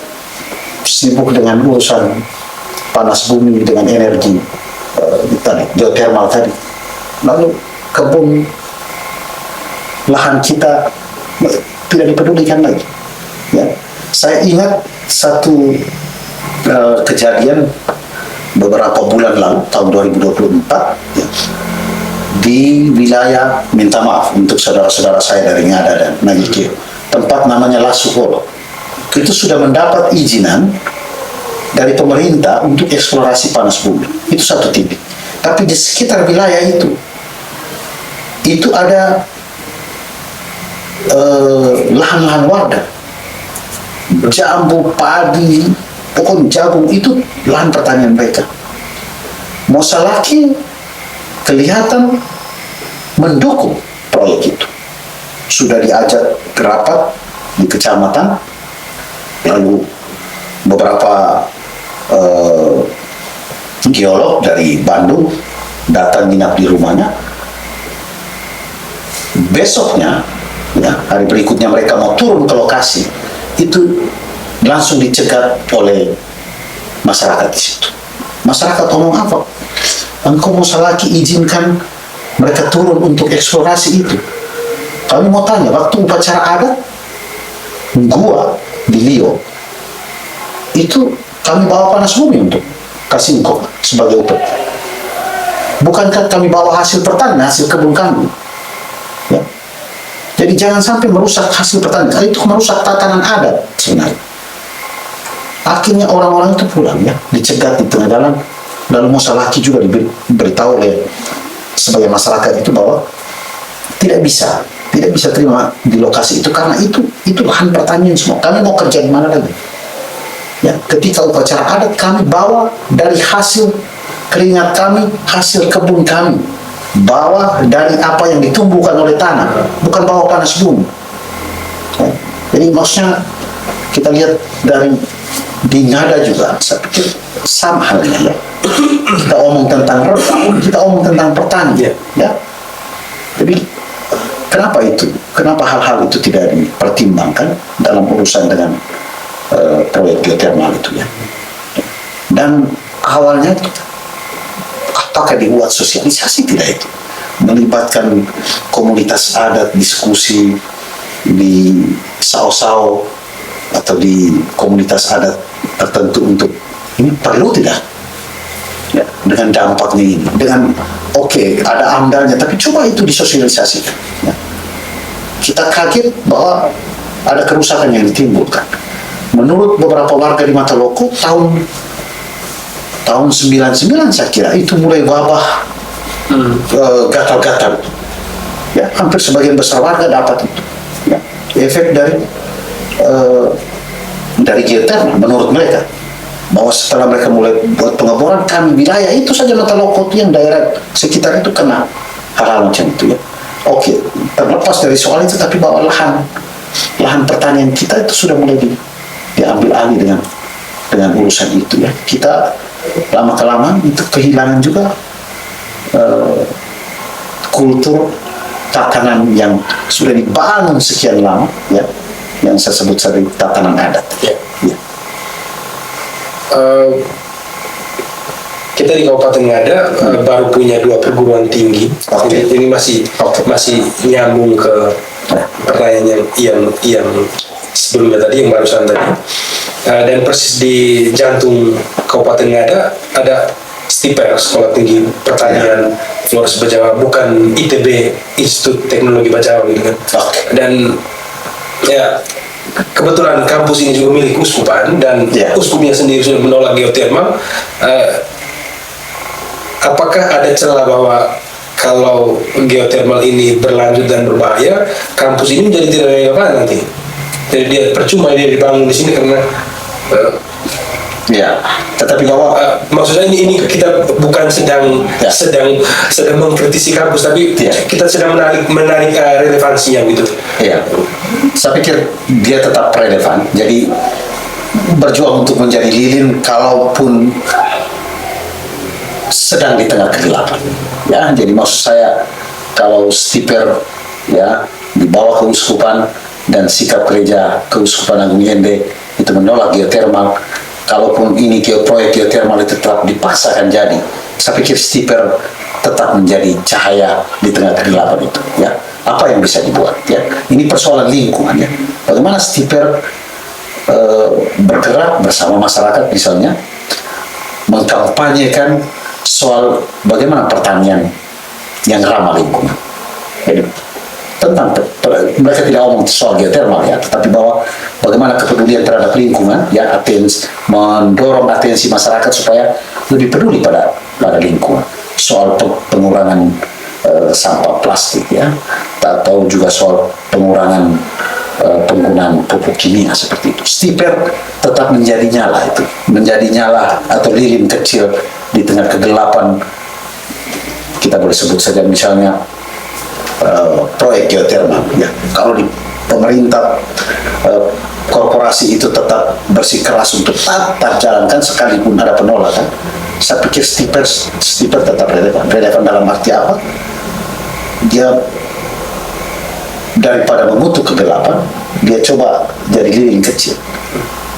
sibuk dengan urusan panas bumi dengan energi tadi geotermal tadi, lalu kebun lahan kita tidak dipedulikan lagi ya. Saya ingat satu kejadian beberapa bulan lalu tahun 2024 ya, di wilayah, minta maaf untuk saudara-saudara saya dari Ngada dan Nagikeo, tempat namanya Lasuholo, itu sudah mendapat izinan dari pemerintah untuk eksplorasi panas bumi. Itu satu titik. Tapi di sekitar wilayah itu ada lahan-lahan warga, jambu, padi, pokoknya jagung, itu lahan pertanian mereka. Mosalaki kelihatan mendukung proyek itu. Sudah diajak rapat di kecamatan, lalu beberapa geolog dari Bandung datang nginap di rumahnya. Besoknya ya, hari berikutnya mereka mau turun ke lokasi, itu langsung dicegat oleh masyarakat di situ. Masyarakat ngomong apa? Engkau Mosalaki izinkan mereka turun untuk eksplorasi itu. Kami mau tanya, waktu upacara adat gua di Lio itu kami bawa panas bumi untuk kasih engkau sebagai upet. Bukankah kami bawa hasil pertanian, hasil kebun kami? Ya. Jadi jangan sampai merusak hasil pertanian, itu merusak tatanan adat sebenarnya. Akhirnya orang-orang itu pulang ya, dicegat di tengah jalan, lalu Musa Laki juga diberitahu oleh sebagai masyarakat itu bahwa tidak bisa terima di lokasi itu karena itu lahan pertanian semua. Kami mau kerja di mana lagi? Ya, ketika upacara adat kami bawa dari hasil keringat kami, hasil kebun kami, bawa dari apa yang ditumbuhkan oleh tanah, bukan bawa panas bumi. Ya, jadi maksudnya kita lihat dari di Ngada juga, saya pikir sama halnya ya. Kita omong tentang redang, kita omong tentang pertanian, ya. Jadi kenapa itu? Kenapa hal-hal itu tidak dipertimbangkan dalam urusan dengan proyek geotermal itu ya? Dan awalnya apakah dibuat sosialisasi tidak itu? Melibatkan komunitas adat, diskusi di sao-sao atau di komunitas adat tertentu untuk ini perlu tidak? Ya, dengan dampaknya ini, dengan oke, ada amdalnya, tapi coba itu disosialisasikan. Ya. Kita kaget bahwa ada kerusakan yang ditimbulkan. Menurut beberapa warga di Mataloko, tahun 99 saya kira itu mulai wabah gatal-gatal. Ya, hampir sebagian besar warga dapat itu. Ya, efek dari geotermal menurut mereka. Bahwa setelah mereka mulai buat pengeboran, kami wilayah itu saja Mataloko yang daerah sekitar itu kena hal-hal macam itu ya. Oke, terlepas dari soal itu, tapi bahwa lahan pertanian kita itu sudah mulai diambil alih dengan urusan itu ya. Kita lama-kelamaan itu kehilangan juga kultur tatanan yang sudah dibangun sekian lama ya, yang saya sebut sebagai tatanan adat ya. Kita di Kabupaten Ngada baru punya 2 perguruan tinggi. Ini masih nyambung ke pertanyaan yang sebelumnya tadi, yang barusan tadi. Dan persis di jantung Kabupaten Ngada ada STIPER, Sekolah Tinggi Pertanian Flores Bajawa, bukan ITB, Institut Teknologi Bajawa gitu kan. Dan ya, kebetulan kampus ini juga milik Uskupan dan Uskupnya sendiri sudah menolak geotermal. Apakah ada celah bahwa kalau geotermal ini berlanjut dan berbahaya, kampus ini menjadi tidak relevan nanti? Jadi dia percuma dia dibangun di sini karena ya, tetapi bahwa maksud saya ini kita bukan sedang mengkritisi kampus, tapi kita sedang menarik relevansinya gitu. Ya, saya pikir dia tetap relevan. Jadi berjuang untuk menjadi lilin kalaupun sedang di tengah kegelapan. Ya, jadi maksud saya kalau STIPER ya dibawa ke Uskupan dan sikap gereja Keuskupan Agung Ende itu menolak geotermal, kalaupun ini proyek geotermal itu tetap dipaksakan jadi, saya pikir STIPER tetap menjadi cahaya di tengah kegelapan itu ya. Apa yang bisa dibuat ya? Ini persoalan lingkungan ya. Bagaimana STIPER bergerak bersama masyarakat misalnya mengkampanyekan soal bagaimana pertanian yang ramah lingkungan. Jadi tentang mereka tidak ngomong soal geotermal ya, tetapi bahwa bagaimana kepedulian terhadap lingkungan ya, mendorong atensi masyarakat supaya lebih peduli pada lingkungan, soal pengurangan sampah plastik ya, atau juga soal pengurangan penggunaan pupuk kimia seperti itu. STIPER tetap menjadi nyala itu, menjadi nyala atau lilin kecil di tengah kegelapan. Kita boleh sebut saja misalnya proyek geotermal ya. Kalau di pemerintah korporasi itu tetap bersikeras untuk tetap jalankan sekalipun ada penolakan, saya pikir STIPER tetap relevan dalam arti apa? Dia daripada mengutuk kegelapan, dia coba jadi lilin kecil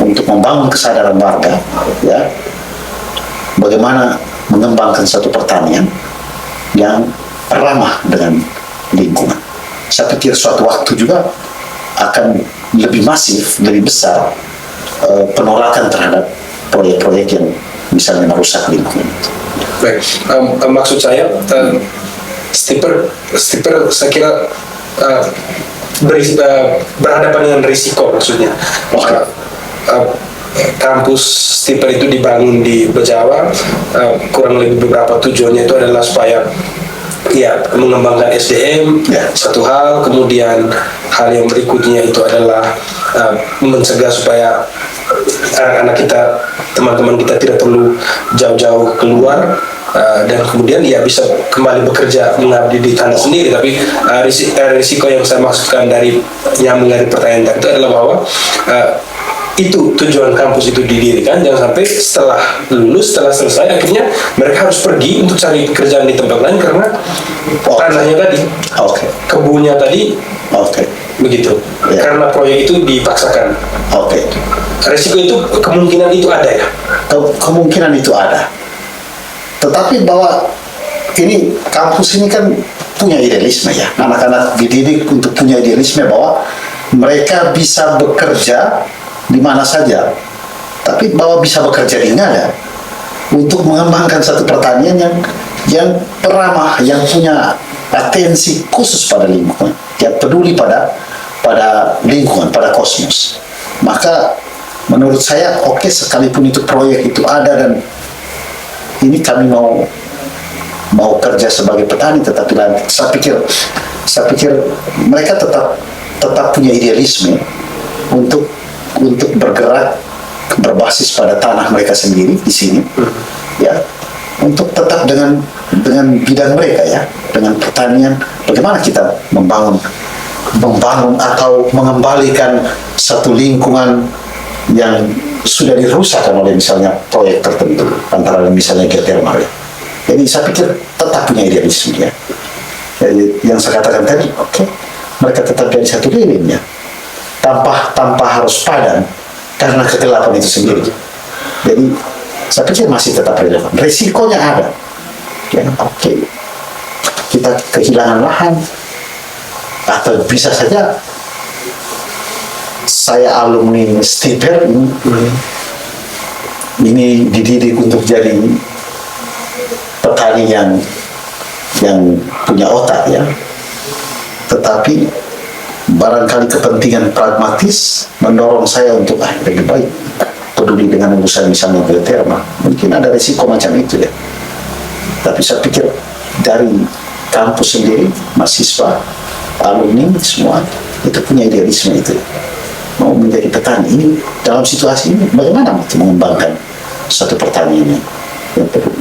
untuk membangun kesadaran warga ya, bagaimana mengembangkan satu pertanian yang ramah dengan lingkungan. Saya pikir suatu waktu juga akan lebih masif, lebih besar penolakan terhadap proyek-proyek yang misalnya merusak lingkungan. Baik, maksud saya STIPER saya kira berhadapan dengan risiko maksudnya. Kampus Stiper itu dibangun di Bejawa, kurang lebih beberapa tujuannya itu adalah supaya ya mengembangkan SDM satu hal, kemudian hal yang berikutnya itu adalah mencegah supaya anak-anak kita, teman-teman kita tidak perlu jauh-jauh keluar, dan kemudian ya bisa kembali bekerja mengabdi di tanah sendiri. Tapi risiko yang saya maksudkan dari nyambung dari pertanyaan itu adalah bahwa itu tujuan kampus itu didirikan, jangan sampai setelah lulus, setelah selesai akhirnya mereka harus pergi untuk cari pekerjaan di tempat lain karena tanahnya tadi, kebunnya tadi, begitu. Karena proyek itu dipaksakan. Resiko itu kemungkinan itu ada ya? Kemungkinan itu ada. Tetapi bahwa ini kampus ini kan punya idealisme ya, anak-anak dididik untuk punya idealisme bahwa mereka bisa bekerja di mana saja, tapi bahwa bisa bekerja di Ngada untuk mengembangkan satu pertanian yang ramah, yang punya atensi khusus pada lingkungan, yang peduli pada lingkungan, pada kosmos. Maka menurut saya oke, sekalipun itu proyek itu ada dan ini kami mau kerja sebagai petani, tetapi saya pikir mereka tetap punya idealisme untuk bergerak berbasis pada tanah mereka sendiri di sini, ya, untuk tetap dengan bidang mereka ya, dengan pertanian. Bagaimana kita membangun atau mengembalikan satu lingkungan yang sudah dirusakkan oleh misalnya proyek tertentu, antara misalnya geothermal ya. Jadi saya pikir tetap punya idealisme ya. Jadi, yang saya katakan tadi, mereka tetap jadi satu lilin ya, tanpa harus padam karena kegelapan itu sendiri. Jadi saya pikir masih tetap relevan. Risikonya ada ya, kita kehilangan lahan, atau bisa saja saya alumni Stiper ini dididik untuk jadi petani yang punya otak ya, tetapi barangkali kepentingan pragmatis mendorong saya untuk lebih baik peduli dengan urusan misalnya geothermal. Mungkin ada risiko macam itu ya, tapi saya pikir dari kampus sendiri, mahasiswa, alumni semua itu punya idealisme itu, mau menjadi petani. Ini dalam situasi ini bagaimana untuk mengembangkan satu pertanian ini.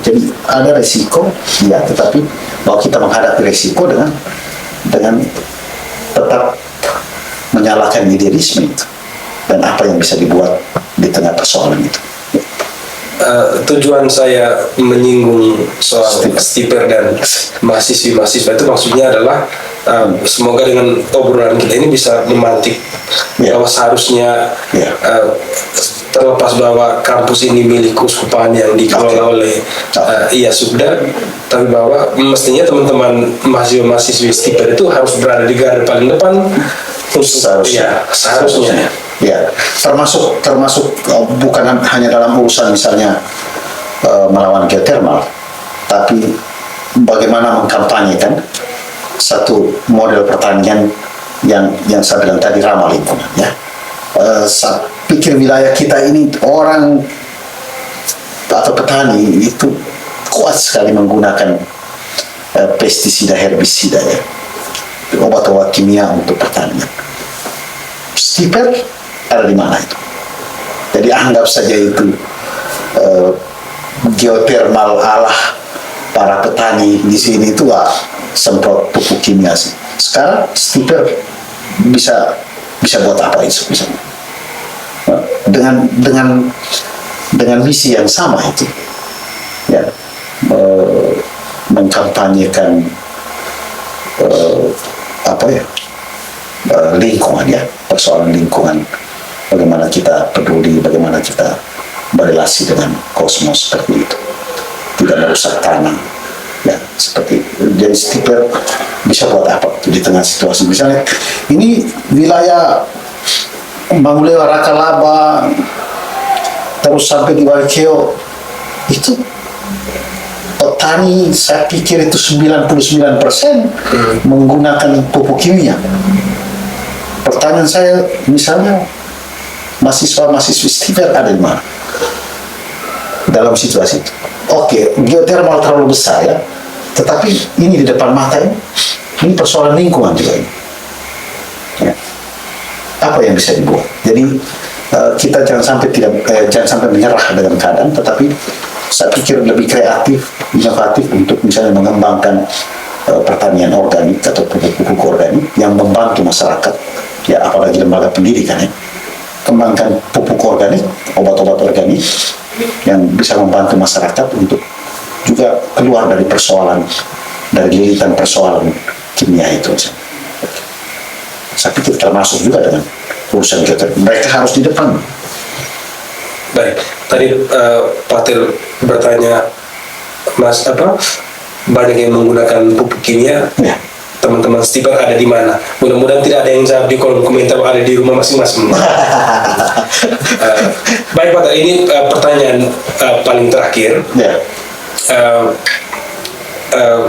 Jadi ada risiko ya, tetapi bahwa kita menghadapi risiko dengan tetap menyalakan idealisme itu dan apa yang bisa dibuat di tengah persoalan itu. Tujuan saya menyinggung soal Stiper dan mahasiswa itu maksudnya adalah semoga dengan obrolan kita ini bisa memantik bahwa seharusnya terlepas bahwa kampus ini milik keuskupan yang dikelola oleh sudah, tapi bahwa mestinya teman-teman mahasiswa Stiper itu harus berada di garda paling depan. Seharusnya. Ya, termasuk bukan hanya dalam urusan misalnya melawan geothermal, tapi bagaimana mengkampanyekan satu model pertanian yang saya bilang tadi ramah lingkungan ya. Saya pikir wilayah kita ini orang atau petani itu kuat sekali menggunakan pestisida, herbisida ya, obat-obat kimia untuk pertanian. Stiper ada di mana itu? Jadi anggap saja itu geothermal ala para petani di sini itu semprot pupuk kimia sih. Sekarang Stiper bisa buat apa itu misalnya? Dengan misi yang sama itu ya, mengkampanyekan lingkungan ya, persoalan lingkungan, bagaimana kita peduli, bagaimana kita berrelasi dengan kosmos seperti itu, tidak merusak tanah ya, seperti jadi Stiper bisa buat apa di tengah situasi misalnya ini wilayah Mangulewa, Rakalaba, terus sampai di Walkeo itu petani saya pikir itu 99% menggunakan pupuk kimia. pertanyaan saya, misalnya mahasiswa-mahasiswi Stiver ada di mana dalam situasi itu? Oke, geothermal terlalu besar ya, tetapi ini di depan mata ini persoalan lingkungan juga ini. Ya. Apa yang bisa dibuat? Jadi kita jangan sampai menyerah dengan keadaan, tetapi saya pikir lebih kreatif, inovatif untuk misalnya mengembangkan pertanian organik atau pupuk organik yang membantu masyarakat, ya apalagi lembaga pendidikan ya. Kembangkan pupuk organik, obat-obat organik yang bisa membantu masyarakat untuk juga keluar dari lilitan persoalan kimia itu. Saya pikir termasuk juga dengan urusan geothermal. Mereka harus di depan. Baik, tadi Patil bertanya, Mas banyak yang menggunakan pupuk kimia. Ya. Teman-teman Stiver ada di mana? Mudah-mudahan tidak ada yang jawab di kolom komentar, ada di rumah masing-masing. Baik Pak, ini pertanyaan paling terakhir. Ya.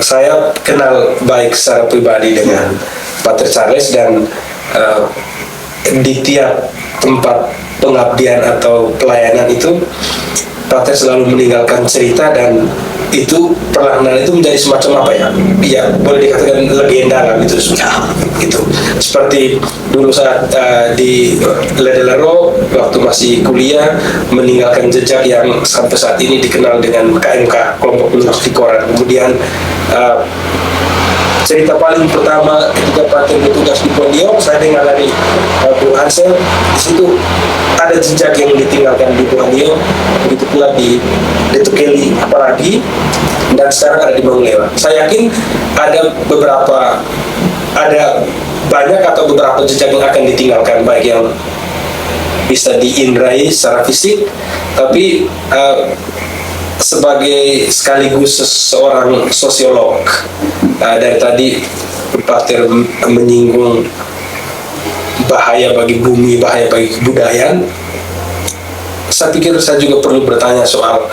Saya kenal baik secara pribadi dengan Pater Charles, dan di tiap tempat pengabdian atau pelayanan itu Pater selalu meninggalkan cerita, dan itu perlahan itu menjadi semacam apa ya? Ya boleh dikatakan legenda lah gitu. Gitu. Seperti dulu saat di Ledelero waktu masih kuliah, meninggalkan jejak yang sampai saat ini dikenal dengan KMK, kelompok penulis di koran. Kemudian cerita paling pertama ketika Pater bertugas di Pontianak, saya dengar dari Bu Hansel, di situ ada jejak yang ditinggalkan di Pontianak, begitu pula di Detukeli apalagi, dan sekarang ada di Mangulewa. Saya yakin ada banyak atau beberapa jejak yang akan ditinggalkan, baik yang bisa diindrai secara fisik, tapi sebagai sekaligus seorang sosiolog, dari tadi Pater menyinggung bahaya bagi bumi, bahaya bagi kebudayaan. Saya pikir saya juga perlu bertanya soal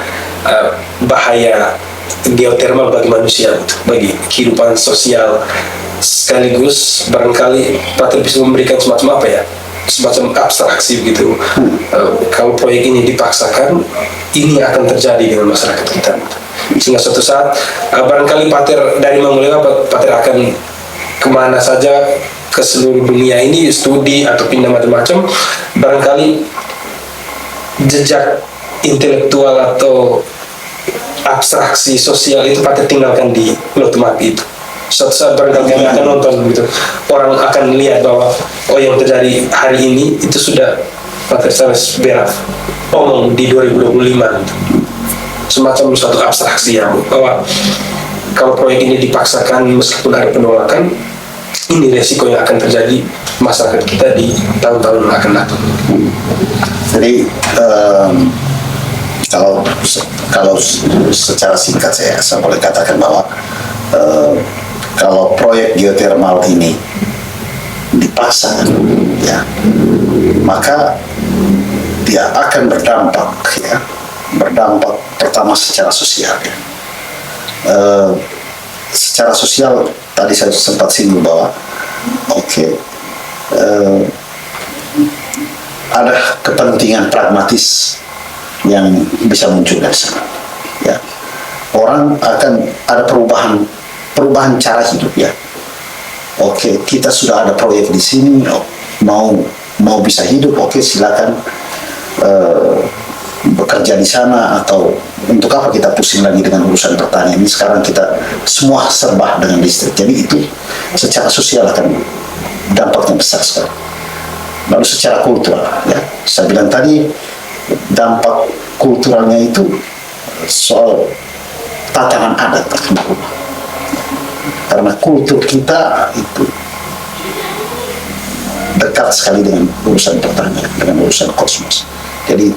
bahaya geothermal bagi manusia, bagi kehidupan sosial, sekaligus barangkali Pater bisa memberikan semacam apa ya, semacam abstraksi begitu. Kalau proyek ini dipaksakan, ini akan terjadi dengan masyarakat kita, sehingga suatu saat barangkali Pater dari Mangulewa, Pater akan kemana saja ke seluruh dunia ini studi atau pindah macam-macam, barangkali jejak intelektual atau abstraksi sosial itu Pater tinggalkan di Lotumapi itu. Suatu saat barangkali kami akan nonton gitu, orang akan melihat bahwa yang terjadi hari ini itu sudah Pater Charles Beraf omong di 2025 gitu. Semacam suatu abstraksi yang bahwa kalau proyek ini dipaksakan meskipun ada penolakan, ini resiko yang akan terjadi masyarakat kita di tahun-tahun yang akan datang. Jadi kalau secara singkat saya boleh katakan bahwa kalau proyek geothermal ini dipaksakan, ya, maka dia akan berdampak pertama secara sosial. Ya. Secara sosial tadi saya sempat singgung bahwa ada kepentingan pragmatis yang bisa muncul dari sana. Ya. Orang akan ada perubahan cara hidup ya. Kita sudah ada proyek di sini, mau bisa hidup, silakan bekerja di sana, atau untuk apa kita pusing lagi dengan urusan pertanian ini, sekarang kita semua serba dengan listrik. Jadi itu secara sosial akan dampaknya besar sekali. Lalu secara kultural, ya, saya bilang tadi dampak kulturalnya itu soal tatanan adat berubah. Karena kultur kita itu dekat sekali dengan urusan pertanian, dengan urusan kosmos. Jadi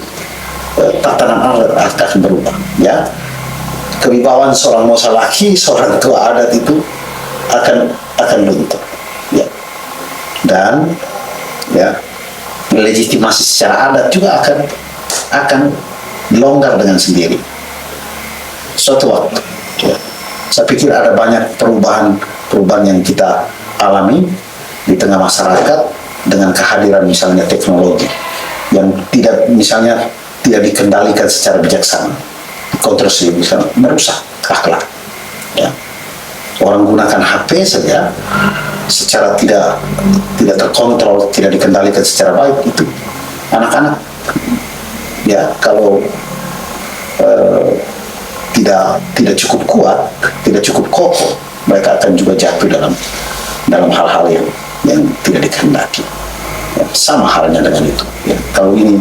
tatanan adat akan berubah, ya. Kewibawaan seorang Mosa laki, seorang tua adat itu akan luntur, ya. Dan ya, legitimasi secara adat juga akan longgar dengan sendiri suatu waktu, ya. Saya pikir ada banyak perubahan yang kita alami di tengah masyarakat dengan kehadiran misalnya teknologi yang tidak dikendalikan secara bijaksana, kontrol misalnya merusak akhlak. Ya. Orang gunakan HP saja secara tidak terkontrol, tidak dikendalikan secara baik, itu anak-anak ya kalau tidak cukup kuat, tidak cukup kokoh, mereka akan juga jatuh dalam hal-hal yang tidak dikehendaki. Ya, sama halnya dengan itu. Ya, kalau ini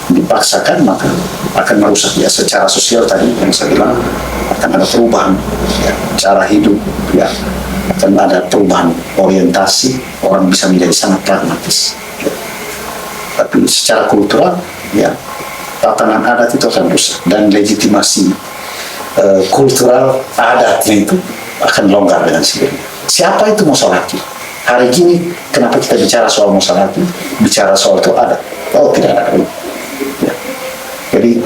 dipaksakan maka akan merusak ya secara sosial tadi yang saya bilang, akan ada perubahan ya, cara hidup ya, akan ada perubahan orientasi, orang bisa menjadi sangat pragmatis. Ya. Tapi secara kultural ya tatanan adat itu akan rusak dan legitimasi kultural adatnya itu akan longgar dengan sendirinya. Siapa itu Mosolaki? Hari ini kenapa kita bicara soal Mosolaki, bicara soal itu adat? Oh, tidak ada. Ya. Jadi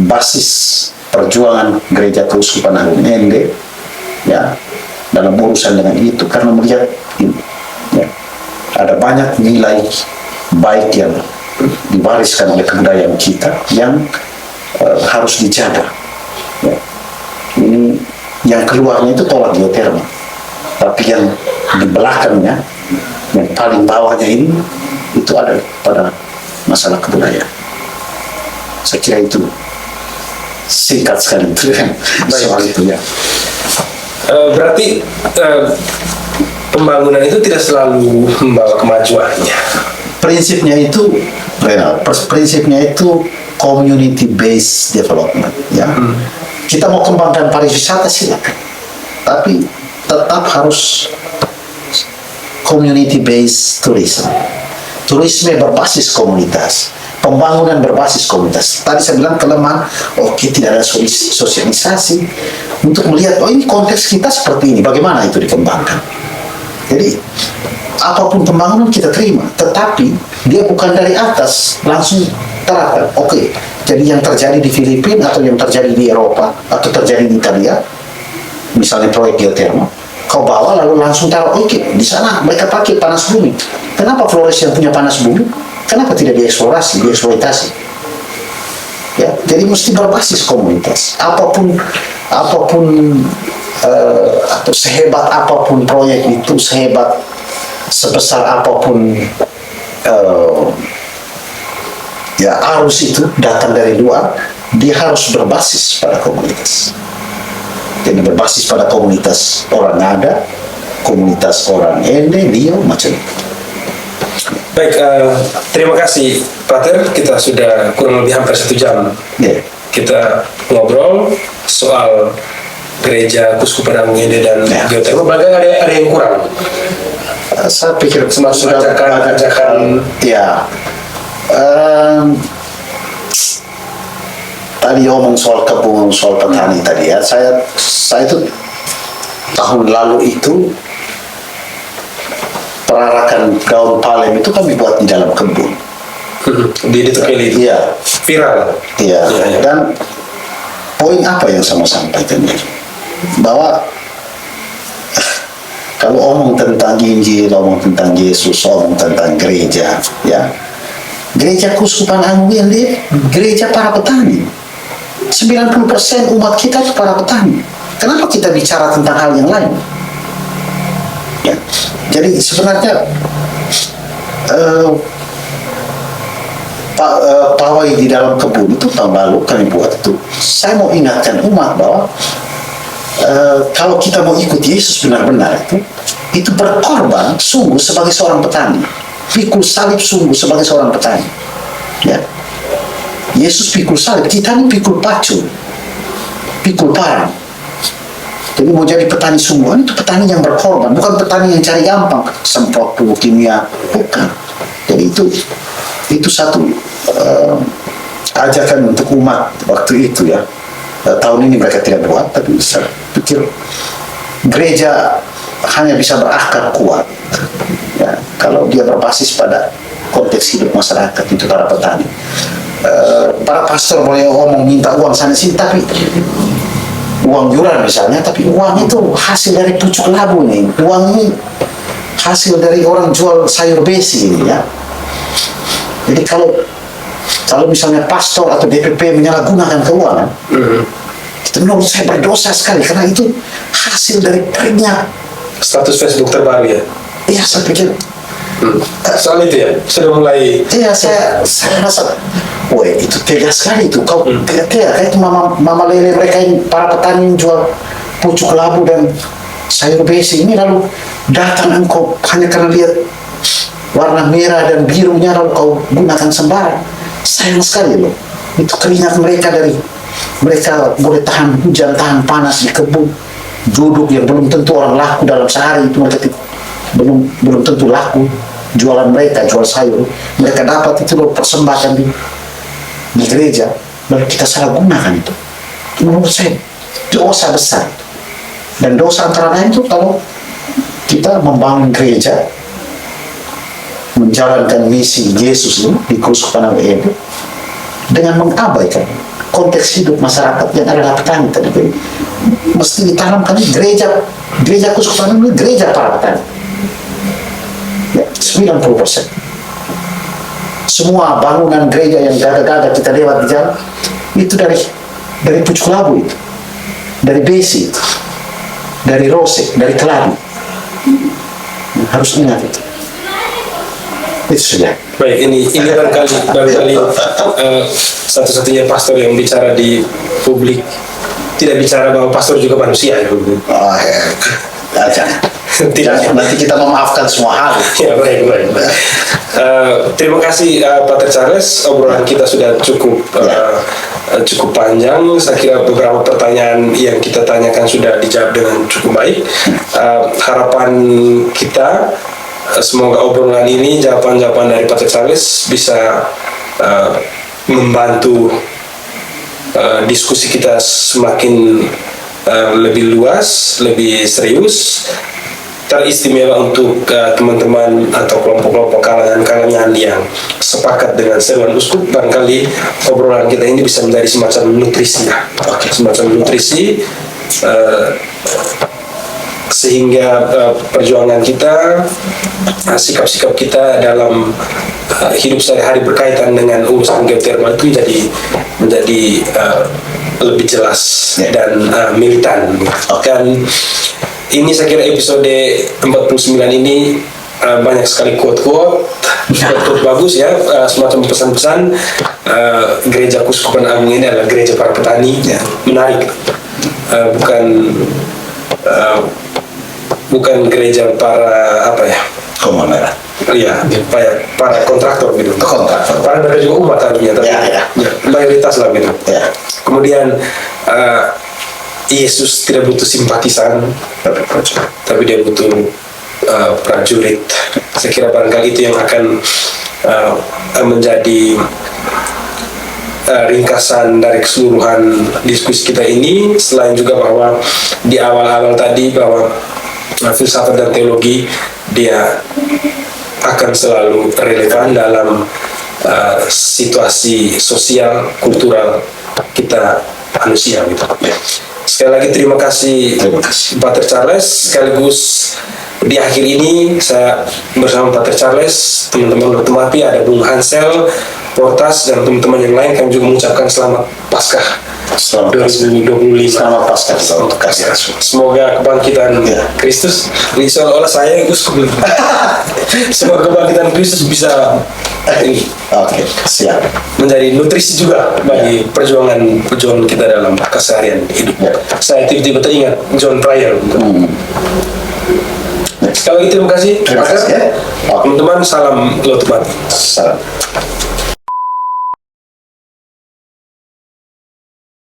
basis perjuangan Gereja Keuskupan Agung Ende ya dalam urusan dengan itu karena melihat ini, ya, ada banyak nilai baik yang diwariskan oleh kebudayaan kita yang harus dijaga. Ya. Ini yang keluarnya itu tolak geotermal, tapi yang di belakangnya, yang paling bawahnya ini itu ada pada masalah kebudayaan. Saya kira itu singkat sekali itu soal itu ya. Berarti pembangunan itu tidak selalu membawa kemajuannya. Prinsipnya itu community based development ya. Kita mau kembangkan pariwisata silakan, tapi tetap harus community based tourism. Turisme berbasis komunitas, pembangunan berbasis komunitas. Tadi saya bilang kelemahan, tidak ada sosialisasi untuk melihat, ini konteks kita seperti ini, bagaimana itu dikembangkan. Jadi apapun pembangunan kita terima, tetapi dia bukan dari atas langsung terapkan. Jadi yang terjadi di Filipina atau yang terjadi di Eropa atau terjadi di Italia, misalnya proyek geotermal, kau bawa lalu langsung taruh, di sana mereka pakai panas bumi. Kenapa Flores yang punya panas bumi? Kenapa tidak dieksplorasi, dieksploitasi? Ya, jadi mesti berbasis komunitas. Apapun atau sehebat apapun proyek itu, sebesar apapun arus itu datang dari luar, dia harus berbasis pada komunitas. Jadi berbasis pada komunitas orang Ngada, komunitas orang Ende, Dio, macam itu. Baik, terima kasih Pater. Kita sudah kurang lebih hampir 1 jam. Yeah. Kita ngobrol soal Gereja Keuskupan Agung Ende dan geotermal. Bagaimana ada yang kurang? Saya pikir sudah ajakan. Ya. Tadi omong soal kebun, soal petani tadi ya. Saya itu tahun lalu itu perarakan daun palem itu kami buat di dalam kebun. Di Tukeli itu? Iya. Viral? Iya. Dan poin apa yang saya mau sampaikan ini? Bahwa kalau omong tentang Injil, omong tentang Yesus, omong tentang gereja, ya. Gereja Keuskupan Agung Ende, gereja para petani. 90% umat kita itu para petani. Kenapa kita bicara tentang hal yang lain? Ya. Jadi sebenarnya pawai di dalam kebun itu tahun lalu kami buat itu. Saya mau ingatkan umat bahwa kalau kita mau ikut Yesus benar-benar itu berkorban sungguh sebagai seorang petani, pikul salib sungguh sebagai seorang petani. Ya. Yesus pikul salib, kita ini pikul pacu, pikul parang. Jadi mau jadi petani sungguhan itu petani yang berkorban, bukan petani yang cari gampang, semprot pupuk kimia, bukan. Jadi itu satu ajakan untuk umat waktu itu ya. Tahun ini mereka tidak buat, tapi saya pikir gereja hanya bisa berakar kuat ya, kalau dia berbasis pada konteks hidup masyarakat itu para petani. Para pastor boleh ngomong minta uang sana sini, tapi uang yuran misalnya, tapi uang itu hasil dari pucuk labu nih. Uang ini hasil dari orang jual sayur besi ini ya. Jadi kalau misalnya pastor atau DPP menyalahgunakan keuangan, itu menurut saya berdosa sekali karena itu hasil dari kerja. Status Facebook terbaru ya. Iya, saya pikir. Soal itu ya, sudah mulai. Iya, saya rasa, wah itu tegas sekali itu. Kau kayak itu mama lele mereka yang para petani yang jual pucuk labu dan sayur besi ini lalu datang engkau hanya karena lihat warna merah dan birunya lalu kau gunakan sembarang. Sayang sekali loh. Itu keringat mereka boleh tahan hujan, tahan panas di kebun, duduk yang belum tentu orang laku dalam sehari itu mereka belum tentu laku. Jualan mereka, jual sayur, mereka dapat itu loh persembahkan di gereja, lalu kita salah gunakan itu. Menurut saya dosa besar. Dan dosa antara lain itu kalau kita membangun gereja, menjalankan misi Yesus ini di Keuskupan Ende dengan mengabaikan konteks hidup masyarakat yang adalah petani tadi. Mesti ditanamkan di gereja Keuskupan ini gereja para petani. Ya, 90%. Semua bangunan gereja yang gagah-gagah kita lewat di jalan itu dari pucuk labu itu, dari besi itu, dari rose, dari keladi. Harus ingat itu. Itu sudah. Baik, ini barangkali satu-satunya pastor yang bicara di publik tidak bicara bahwa pastor juga manusia ya. Oh ya, tidak. Nanti kita memaafkan semua hal. Ya, baik. Terima kasih Pater Charles, obrolan kita sudah cukup panjang. Saya kira beberapa pertanyaan yang kita tanyakan sudah dijawab dengan cukup baik. Harapan kita semoga obrolan ini, jawaban-jawaban dari Pater Charles bisa membantu diskusi kita semakin lebih luas, lebih serius, teristimewa untuk teman-teman atau kelompok-kelompok kalangan-kalangan yang sepakat dengan seruan uskup. Barangkali obrolan kita ini bisa menjadi semacam nutrisi ya. Semacam nutrisi sehingga perjuangan kita, sikap-sikap kita dalam hidup sehari-hari berkaitan dengan urusan geotermal itu menjadi lebih jelas dan militan. Dan ini saya kira episode 49 ini banyak sekali quote-quote bagus ya, semacam pesan-pesan. Gereja Keuskupan Agung ini adalah gereja para petani, menarik. Bukan gereja para apa ya? Konglomerat. Iya, para kontraktor gitu. Kontraktor. Para mereka juga umat harusnya, tapi mayoritas lah gitu. Ya. Kemudian Yesus tidak butuh simpatisan, tapi dia butuh prajurit. Saya kira barangkali itu yang akan menjadi ringkasan dari keseluruhan diskusi kita ini. Selain juga bahwa di awal-awal tadi bahwa filsafat dan teologi dia akan selalu relevan dalam situasi sosial kultural kita manusia gitu. Sekali lagi terima kasih Pater Charles. Sekaligus di akhir ini saya bersama Pater Charles, teman-teman Lotumapi, ada Bung Hansel, Portas, dan teman-teman yang lain, kami juga mengucapkan selamat Paskah 2025. Selamat Paskah. Semoga kebangkitan Kristus, seolah-olah saya uskup. Semoga kebangkitan Kristus bisa siap menjadi nutrisi juga bagi perjuangan kita dalam keseharian hidup. Saya tiba-tiba teringat John Pryor. Sekali lagi terima kasih. Terima kasih ya. Teman-teman, salam Lotumat. Salam.